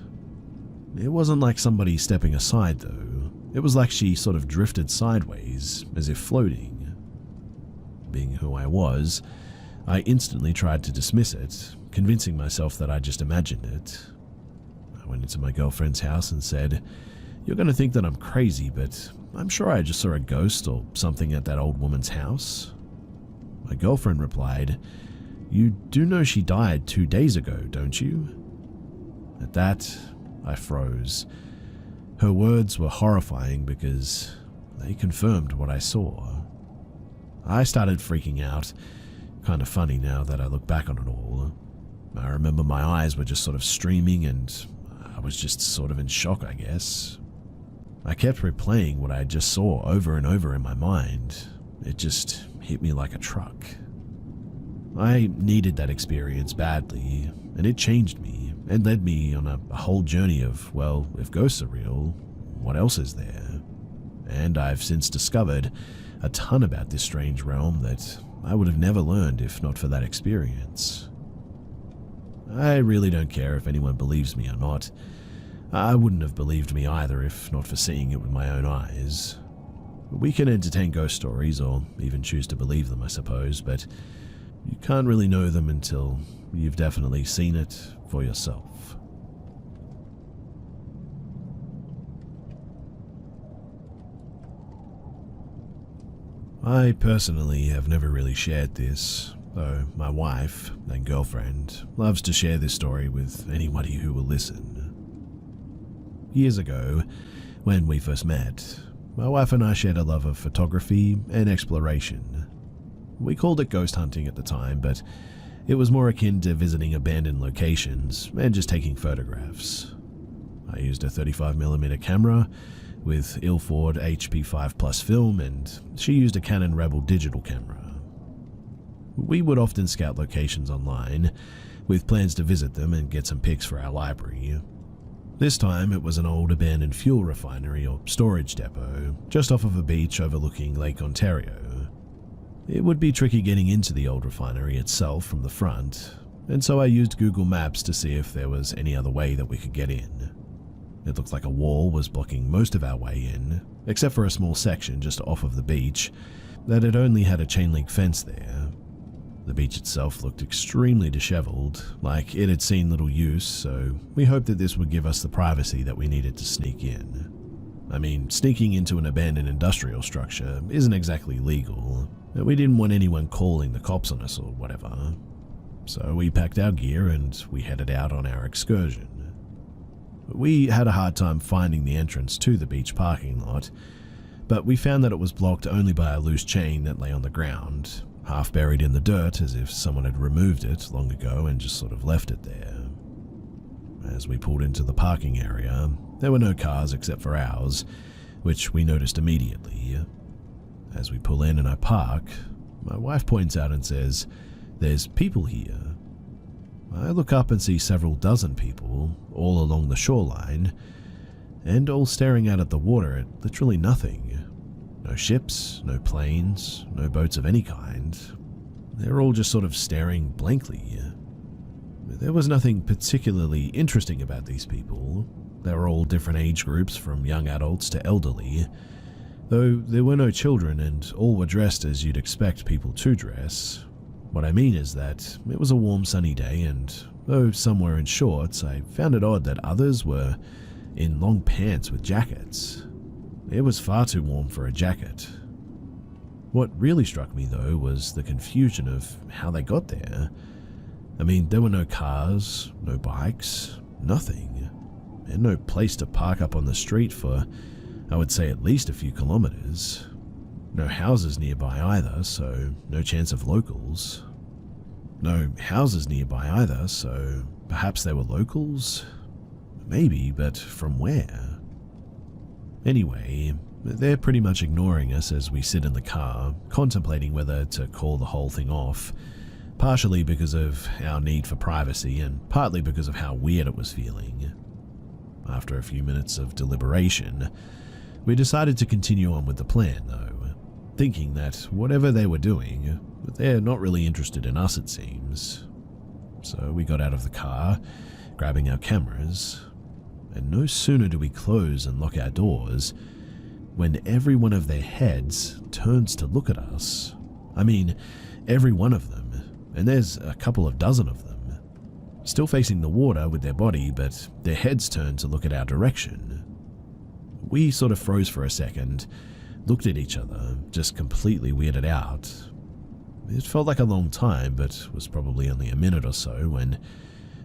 A: It wasn't like somebody stepping aside though, it was like she sort of drifted sideways, as if floating. Being who I was, I instantly tried to dismiss it, convincing myself that I just imagined it. I went into my girlfriend's house and said, "You're going to think that I'm crazy, but I'm sure I just saw a ghost or something at that old woman's house." My girlfriend replied, "You do know she died 2 days ago, don't you?" At that, I froze. Her words were horrifying because they confirmed what I saw. I started freaking out. Kind of funny now that I look back on it all. I remember my eyes were just sort of streaming and I was just sort of in shock, I guess. I kept replaying what I just saw over and over in my mind. It just hit me like a truck. I needed that experience badly, and it changed me and led me on a whole journey of, well, if ghosts are real, what else is there? And I've since discovered a ton about this strange realm that I would have never learned if not for that experience. I really don't care if anyone believes me or not. I wouldn't have believed me either if not for seeing it with my own eyes. We can entertain ghost stories or even choose to believe them, I suppose, but you can't really know them until you've definitely seen it for yourself. I personally have never really shared this, though my wife and girlfriend loves to share this story with anybody who will listen. Years ago, when we first met, my wife and I shared a love of photography and exploration. We called it ghost hunting at the time, but it was more akin to visiting abandoned locations and just taking photographs. I used a 35mm camera with Ilford HP5 Plus film, and she used a Canon Rebel digital camera. We would often scout locations online, with plans to visit them and get some pics for our library. This time it was an old abandoned fuel refinery or storage depot, just off of a beach overlooking Lake Ontario. It would be tricky getting into the old refinery itself from the front, and so I used Google Maps to see if there was any other way that we could get in. It looked like a wall was blocking most of our way in, except for a small section just off of the beach that had only had a chain link fence there. The beach itself looked extremely disheveled, like it had seen little use, so we hoped that this would give us the privacy that we needed to sneak in. I mean, sneaking into an abandoned industrial structure isn't exactly legal, but we didn't want anyone calling the cops on us or whatever. So we packed our gear and we headed out on our excursion. We had a hard time finding the entrance to the beach parking lot, but we found that it was blocked only by a loose chain that lay on the ground, half buried in the dirt as if someone had removed it long ago and just sort of left it there. As we pulled into the parking area, there were no cars except for ours, which we noticed immediately. As we pull in and I park, my wife points out and says, "There's people here." I look up and see several dozen people, all along the shoreline, and all staring out at the water at literally nothing. No ships, no planes, no boats of any kind. They're all just sort of staring blankly. There was nothing particularly interesting about these people. They were all different age groups from young adults to elderly, though there were no children and all were dressed as you'd expect people to dress. What I mean is that it was a warm sunny day, and though some were in shorts, I found it odd that others were in long pants with jackets. It was far too warm for a jacket. What really struck me though was the confusion of how they got there. I mean, there were no cars, no bikes, nothing, and no place to park up on the street for, I would say, at least a few kilometers. No houses nearby either, so no chance of locals. No houses nearby either, so perhaps they were locals? Maybe, but from where? Anyway, they're pretty much ignoring us as we sit in the car, contemplating whether to call the whole thing off, partially because of our need for privacy and partly because of how weird it was feeling. After a few minutes of deliberation, we decided to continue on with the plan though, thinking that whatever they were doing, they're not really interested in us, it seems. So we got out of the car, grabbing our cameras, and no sooner do we close and lock our doors when every one of their heads turns to look at us. I mean, every one of them, and there's a couple of dozen of them, still facing the water with their body, but their heads turned to look at our direction. We sort of froze for a second, looked at each other, just completely weirded out. It felt like a long time, but was probably only a minute or so when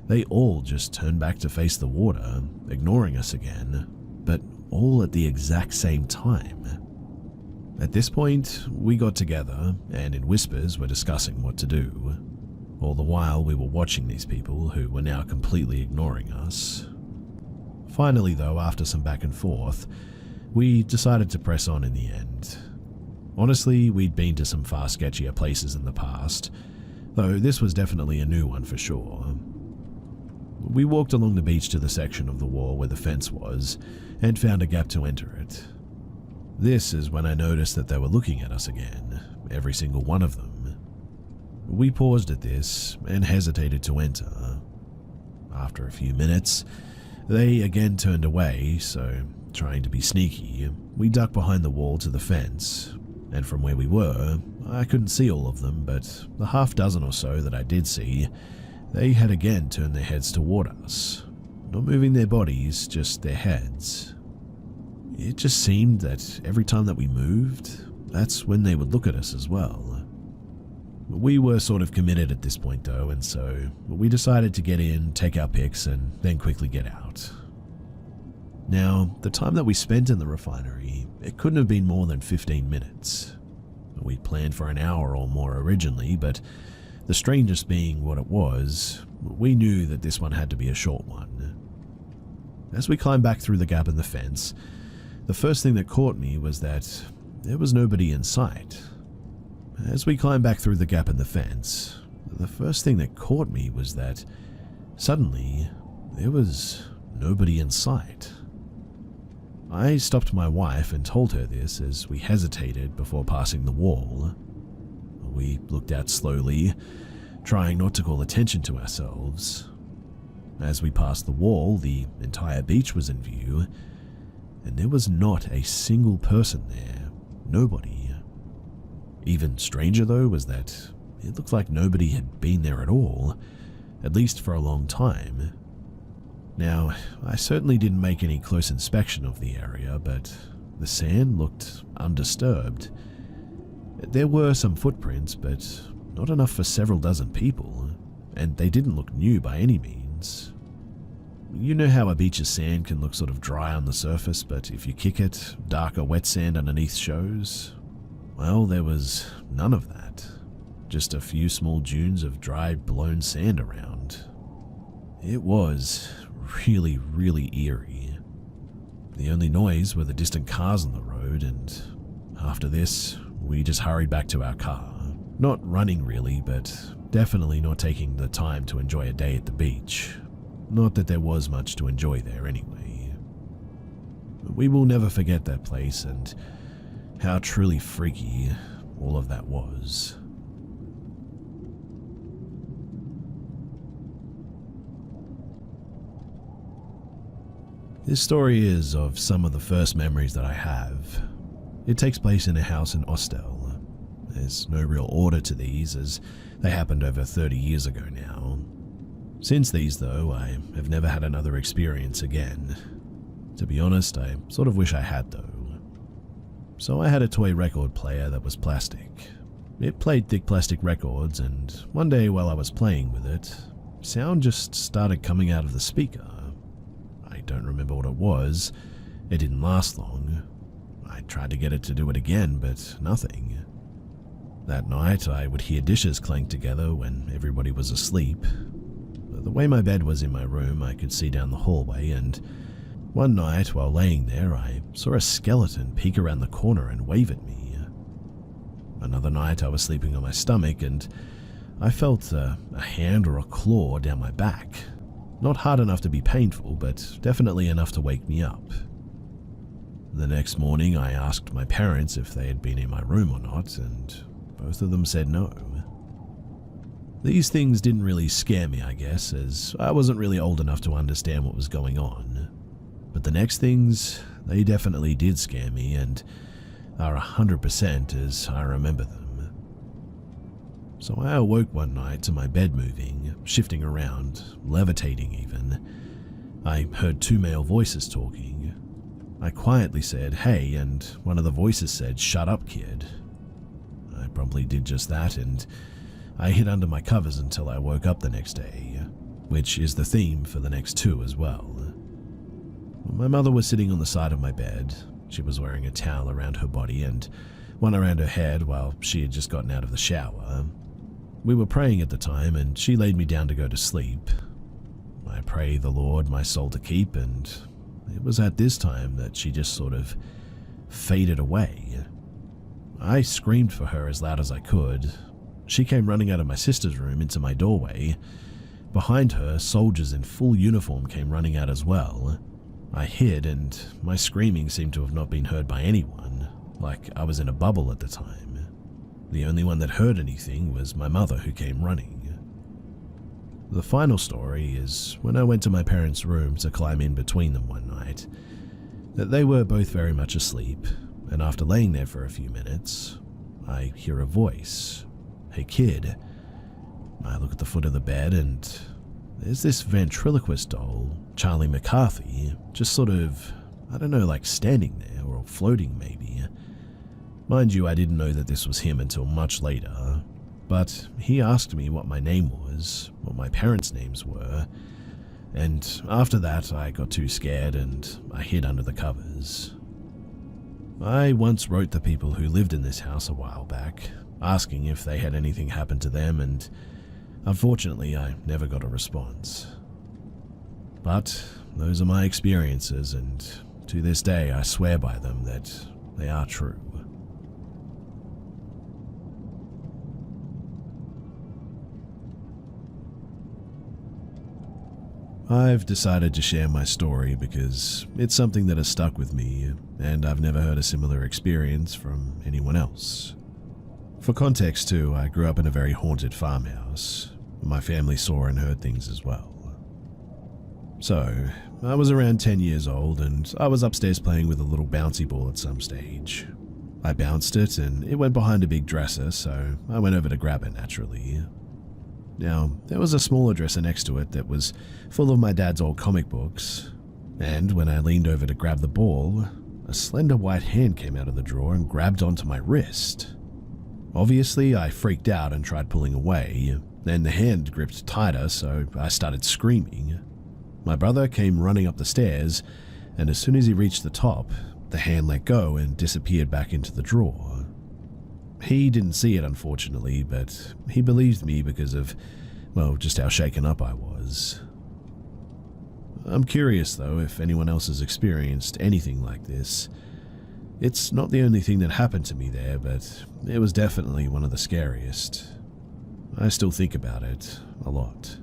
A: they all just turned back to face the water, ignoring us again, but all at the exact same time. At this point, we got together and in whispers were discussing what to do. All the while we were watching these people who were now completely ignoring us. Finally though, after some back and forth, we decided to press on in the end. Honestly, we'd been to some far sketchier places in the past, though this was definitely a new one for sure. We walked along the beach to the section of the wall where the fence was, and found a gap to enter it. This is when I noticed that they were looking at us again, every single one of them. We paused at this and hesitated to enter. After a few minutes, they again turned away, so trying to be sneaky, we ducked behind the wall to the fence, and from where we were, I couldn't see all of them, but the half dozen or so that I did see, they had again turned their heads toward us, not moving their bodies, just their heads. It just seemed that every time that we moved, that's when they would look at us as well. We were sort of committed at this point though, and so we decided to get in, take our pics, and then quickly get out. Now, the time that we spent in the refinery, it couldn't have been more than 15 minutes. We'd planned for an hour or more originally, but the strangest being what it was, we knew that this one had to be a short one. As we climbed back through the gap in the fence, the first thing that caught me was that there was nobody in sight. As we climbed back through the gap in the fence, the first thing that caught me was that suddenly there was nobody in sight. I stopped my wife and told her this as we hesitated before passing the wall. We looked out slowly, trying not to call attention to ourselves. As we passed the wall, the entire beach was in view, and there was not a single person there. Nobody. Even stranger, though, was that it looked like nobody had been there at all, at least for a long time. Now, I certainly didn't make any close inspection of the area, but the sand looked undisturbed. There were some footprints, but not enough for several dozen people, and they didn't look new by any means. You know how a beach of sand can look sort of dry on the surface, but if you kick it, darker wet sand underneath shows? Well, there was none of that. Just a few small dunes of dry, blown sand around. It was really, really eerie. The only noise were the distant cars on the road, and after this, we just hurried back to our car. Not running really, but definitely not taking the time to enjoy a day at the beach. Not that there was much to enjoy there anyway. We will never forget that place and how truly freaky all of that was. This story is of some of the first memories that I have. It takes place in a house in Austell. There's no real order to these, as they happened over 30 years ago now. Since these, though, I have never had another experience again. To be honest, I sort of wish I had, though. So I had a toy record player that was plastic. It played thick plastic records, and one day while I was playing with it, sound just started coming out of the speaker. I don't remember what it was. It didn't last long. I tried to get it to do it again, but nothing. That night, I would hear dishes clank together when everybody was asleep. The way my bed was in my room, I could see down the hallway, and one night, while laying there, I saw a skeleton peek around the corner and wave at me. Another night, I was sleeping on my stomach, and I felt a hand or a claw down my back. Not hard enough to be painful, but definitely enough to wake me up. The next morning, I asked my parents if they had been in my room or not, and both of them said no. These things didn't really scare me, I guess, as I wasn't really old enough to understand what was going on. But the next things, they definitely did scare me and are 100% as I remember them. So I awoke one night to my bed moving, shifting around, levitating even. I heard two male voices talking. I quietly said, "Hey," and one of the voices said, "Shut up, kid." I promptly did just that, and I hid under my covers until I woke up the next day, which is the theme for the next two as well. My mother was sitting on the side of my bed. She was wearing a towel around her body and one around her head while she had just gotten out of the shower. We were praying at the time, and she laid me down to go to sleep. I pray the Lord my soul to keep, and it was at this time that she just sort of faded away. I screamed for her as loud as I could. She came running out of my sister's room into my doorway. Behind her, soldiers in full uniform came running out as well. I hid, and my screaming seemed to have not been heard by anyone, like I was in a bubble at the time. The only one that heard anything was my mother, who came running. The final story is when I went to my parents' room to climb in between them one night. They were both very much asleep, and after laying there for a few minutes, I hear a voice. "Hey kid." I look at the foot of the bed, and there's this ventriloquist doll, Charlie McCarthy, just sort of, I don't know, like standing there, or floating maybe. Mind you, I didn't know that this was him until much later, but he asked me what my name was, what my parents' names were, and after that I got too scared and I hid under the covers. I once wrote the people who lived in this house a while back, asking if they had anything happen to them, and unfortunately I never got a response. But those are my experiences, and to this day I swear by them that they are true. I've decided to share my story because it's something that has stuck with me, and I've never heard a similar experience from anyone else. For context too, I grew up in a very haunted farmhouse. My family saw and heard things as well. So, I was around 10 years old and I was upstairs playing with a little bouncy ball at some stage. I bounced it and it went behind a big dresser, so I went over to grab it naturally. Now, there was a smaller dresser next to it that was full of my dad's old comic books, and when I leaned over to grab the ball, a slender white hand came out of the drawer and grabbed onto my wrist. Obviously, I freaked out and tried pulling away, then the hand gripped tighter, so I started screaming. My brother came running up the stairs, and as soon as he reached the top, the hand let go and disappeared back into the drawer. He didn't see it, unfortunately, but he believed me because of, well, just how shaken up I was. I'm curious, though, if anyone else has experienced anything like this. It's not the only thing that happened to me there, but it was definitely one of the scariest. I still think about it a lot.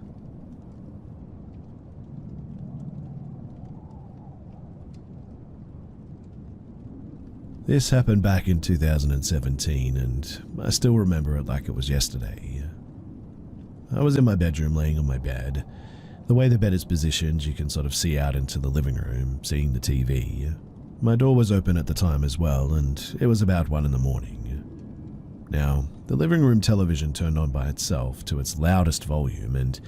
A: This happened back in 2017, and I still remember it like it was yesterday. I was in my bedroom laying on my bed. The way the bed is positioned, you can sort of see out into the living room, seeing the TV. My door was open at the time as well, and it was about 1 a.m. Now, the living room television turned on by itself to its loudest volume, and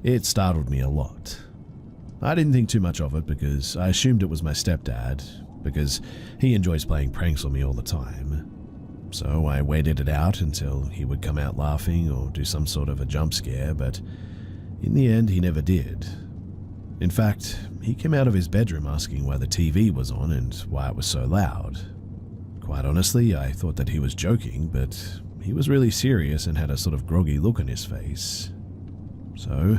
A: it startled me a lot. I didn't think too much of it because I assumed it was my stepdad, because he enjoys playing pranks on me all the time. So I waited it out until he would come out laughing or do some sort of a jump scare, but in the end he never did. In fact, he came out of his bedroom asking why the TV was on and why it was so loud. Quite honestly, I thought that he was joking, but he was really serious and had a sort of groggy look on his face. So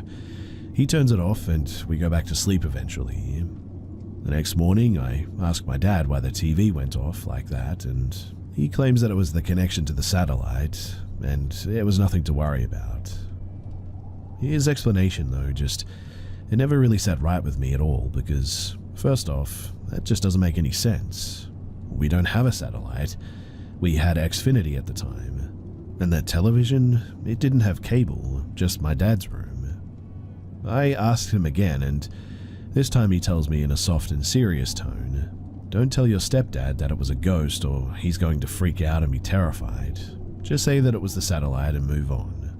A: he turns it off and we go back to sleep eventually. The next morning, I asked my dad why the TV went off like that, and he claims that it was the connection to the satellite, and it was nothing to worry about. His explanation, though, it never really sat right with me at all, because, first off, that just doesn't make any sense. We don't have a satellite. We had Xfinity at the time. And that television, it didn't have cable, just my dad's room. I asked him again, and this time he tells me in a soft and serious tone, "Don't tell your stepdad that it was a ghost or he's going to freak out and be terrified. Just say that it was the satellite and move on."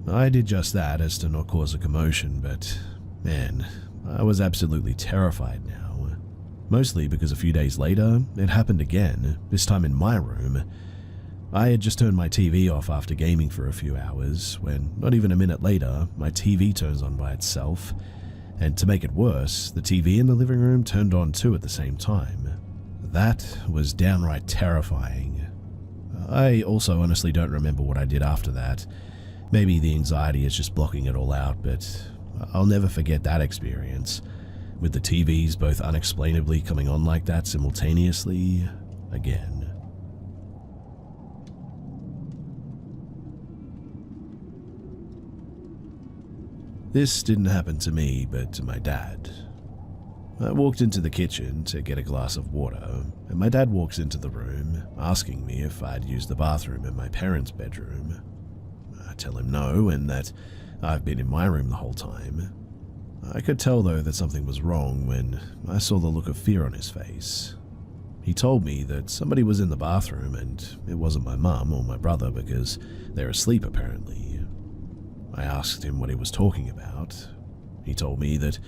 A: I did just that as to not cause a commotion, but man, I was absolutely terrified now. Mostly because a few days later, it happened again, this time in my room. I had just turned my TV off after gaming for a few hours, when not even a minute later, my TV turns on by itself. And to make it worse, the TV in the living room turned on too at the same time. That was downright terrifying. I also honestly don't remember what I did after that. Maybe the anxiety is just blocking it all out, but I'll never forget that experience, with the TVs both unexplainably coming on like that simultaneously again. This didn't happen to me, but to my dad. I walked into the kitchen to get a glass of water, and my dad walks into the room, asking me if I'd used the bathroom in my parents' bedroom. I tell him no, and that I've been in my room the whole time. I could tell, though, that something was wrong when I saw the look of fear on his face. He told me that somebody was in the bathroom, and it wasn't my mum or my brother because they're asleep apparently. I asked him what he was talking about. He told me that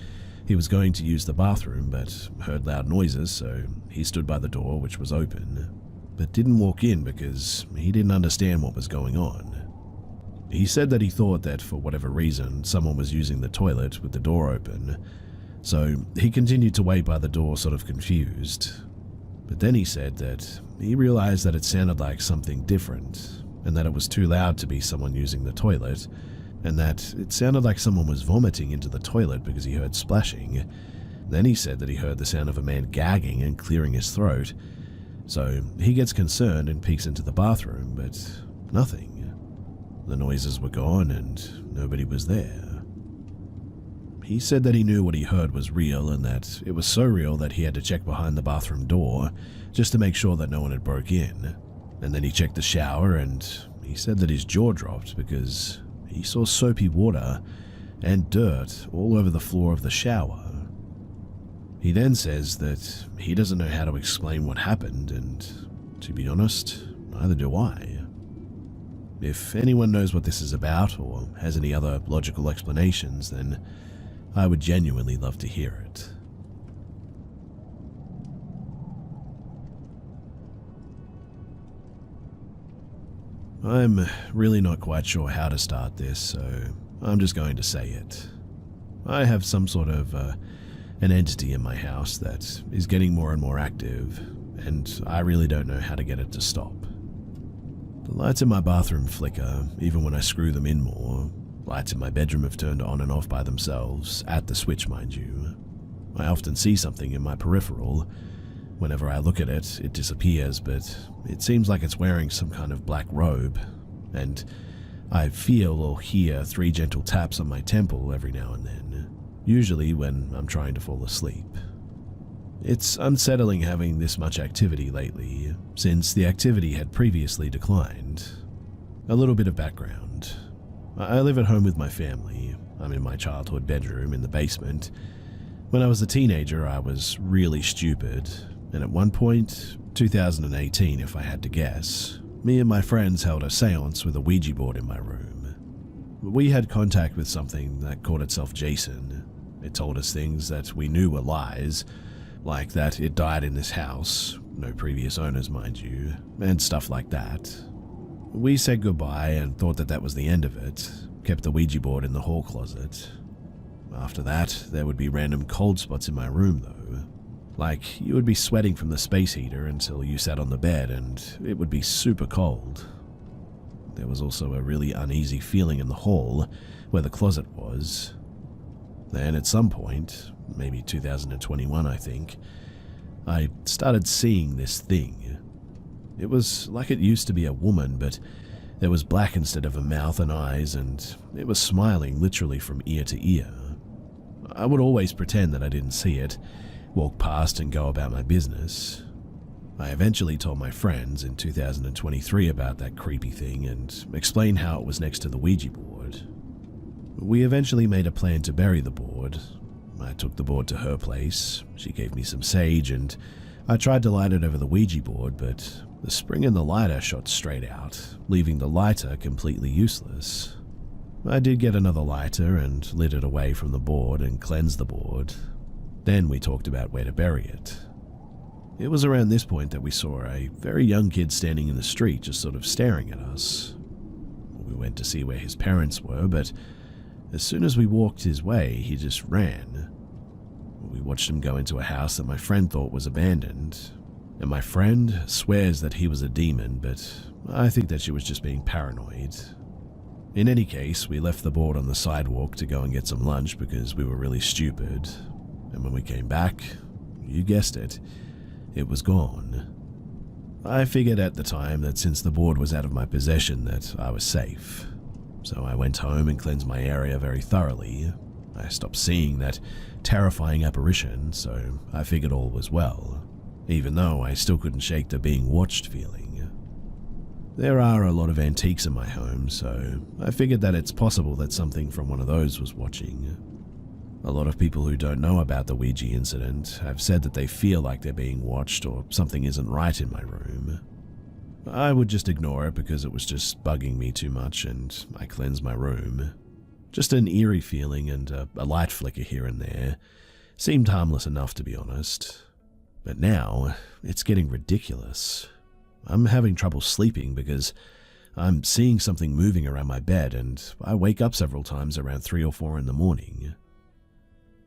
A: he was going to use the bathroom but heard loud noises, so he stood by the door, which was open, but didn't walk in because he didn't understand what was going on. He said that he thought that for whatever reason someone was using the toilet with the door open, so he continued to wait by the door sort of confused. But then he said that he realized that it sounded like something different, and that it was too loud to be someone using the toilet, and that it sounded like someone was vomiting into the toilet because he heard splashing. Then he said that he heard the sound of a man gagging and clearing his throat, so he gets concerned and peeks into the bathroom, but nothing. The noises were gone and nobody was there. He said that he knew what he heard was real and that it was so real that he had to check behind the bathroom door just to make sure that no one had broke in. And then he checked the shower and he said that his jaw dropped because he saw soapy water and dirt all over the floor of the shower. He then says that he doesn't know how to explain what happened, and to be honest, neither do I. If anyone knows what this is about or has any other logical explanations, then I would genuinely love to hear it. I'm really not quite sure how to start this, so I'm just going to say it. I have some sort of an entity in my house that is getting more and more active, and I really don't know how to get it to stop. The lights in my bathroom flicker even when I screw them in more. Lights in my bedroom have turned on and off by themselves, at the switch, mind you. I often see something in my peripheral. Whenever I look at it, it disappears, but it seems like it's wearing some kind of black robe, and I feel or hear 3 gentle taps on my temple every now and then, usually when I'm trying to fall asleep. It's unsettling having this much activity lately, since the activity had previously declined. A little bit of background. I live at home with my family. I'm in my childhood bedroom in the basement. When I was a teenager, I was really stupid, and at one point, 2018 if I had to guess, me and my friends held a seance with a Ouija board in my room. We had contact with something that called itself Jason. It told us things that we knew were lies, like that it died in this house, no previous owners mind you, and stuff like that. We said goodbye and thought that that was the end of it, kept the Ouija board in the hall closet. After that, there would be random cold spots in my room though. Like, you would be sweating from the space heater until you sat on the bed and it would be super cold. There was also a really uneasy feeling in the hall where the closet was. Then at some point, maybe 2021 I think, I started seeing this thing. It was like it used to be a woman, but there was black instead of a mouth and eyes, and it was smiling literally from ear to ear. I would always pretend that I didn't see it, walk past and go about my business. I eventually told my friends in 2023 about that creepy thing and explained how it was next to the Ouija board. We eventually made a plan to bury the board. I took the board to her place, she gave me some sage, and I tried to light it over the Ouija board, but the spring in the lighter shot straight out, leaving the lighter completely useless. I did get another lighter and lit it away from the board and cleansed the board. Then we talked about where to bury it. It was around this point that we saw a very young kid standing in the street just sort of staring at us. We went to see where his parents were, but as soon as we walked his way, he just ran. We watched him go into a house that my friend thought was abandoned, and my friend swears that he was a demon, but I think that she was just being paranoid. In any case, we left the board on the sidewalk to go and get some lunch because we were really stupid. And when we came back, you guessed it, it was gone. I figured at the time that since the board was out of my possession that I was safe. So I went home and cleansed my area very thoroughly. I stopped seeing that terrifying apparition, so I figured all was well, even though I still couldn't shake the being watched feeling. There are a lot of antiques in my home, so I figured that it's possible that something from one of those was watching. A lot of people who don't know about the Ouija incident have said that they feel like they're being watched or something isn't right in my room. I would just ignore it because it was just bugging me too much and I cleansed my room. Just an eerie feeling and a light flicker here and there. Seemed harmless enough, to be honest. But now, it's getting ridiculous. I'm having trouble sleeping because I'm seeing something moving around my bed and I wake up several times around 3 or 4 in the morning.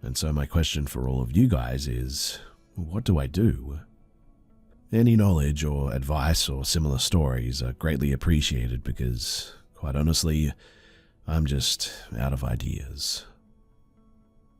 A: And so my question for all of you guys is, what do I do? Any knowledge or advice or similar stories are greatly appreciated because, quite honestly, I'm just out of ideas.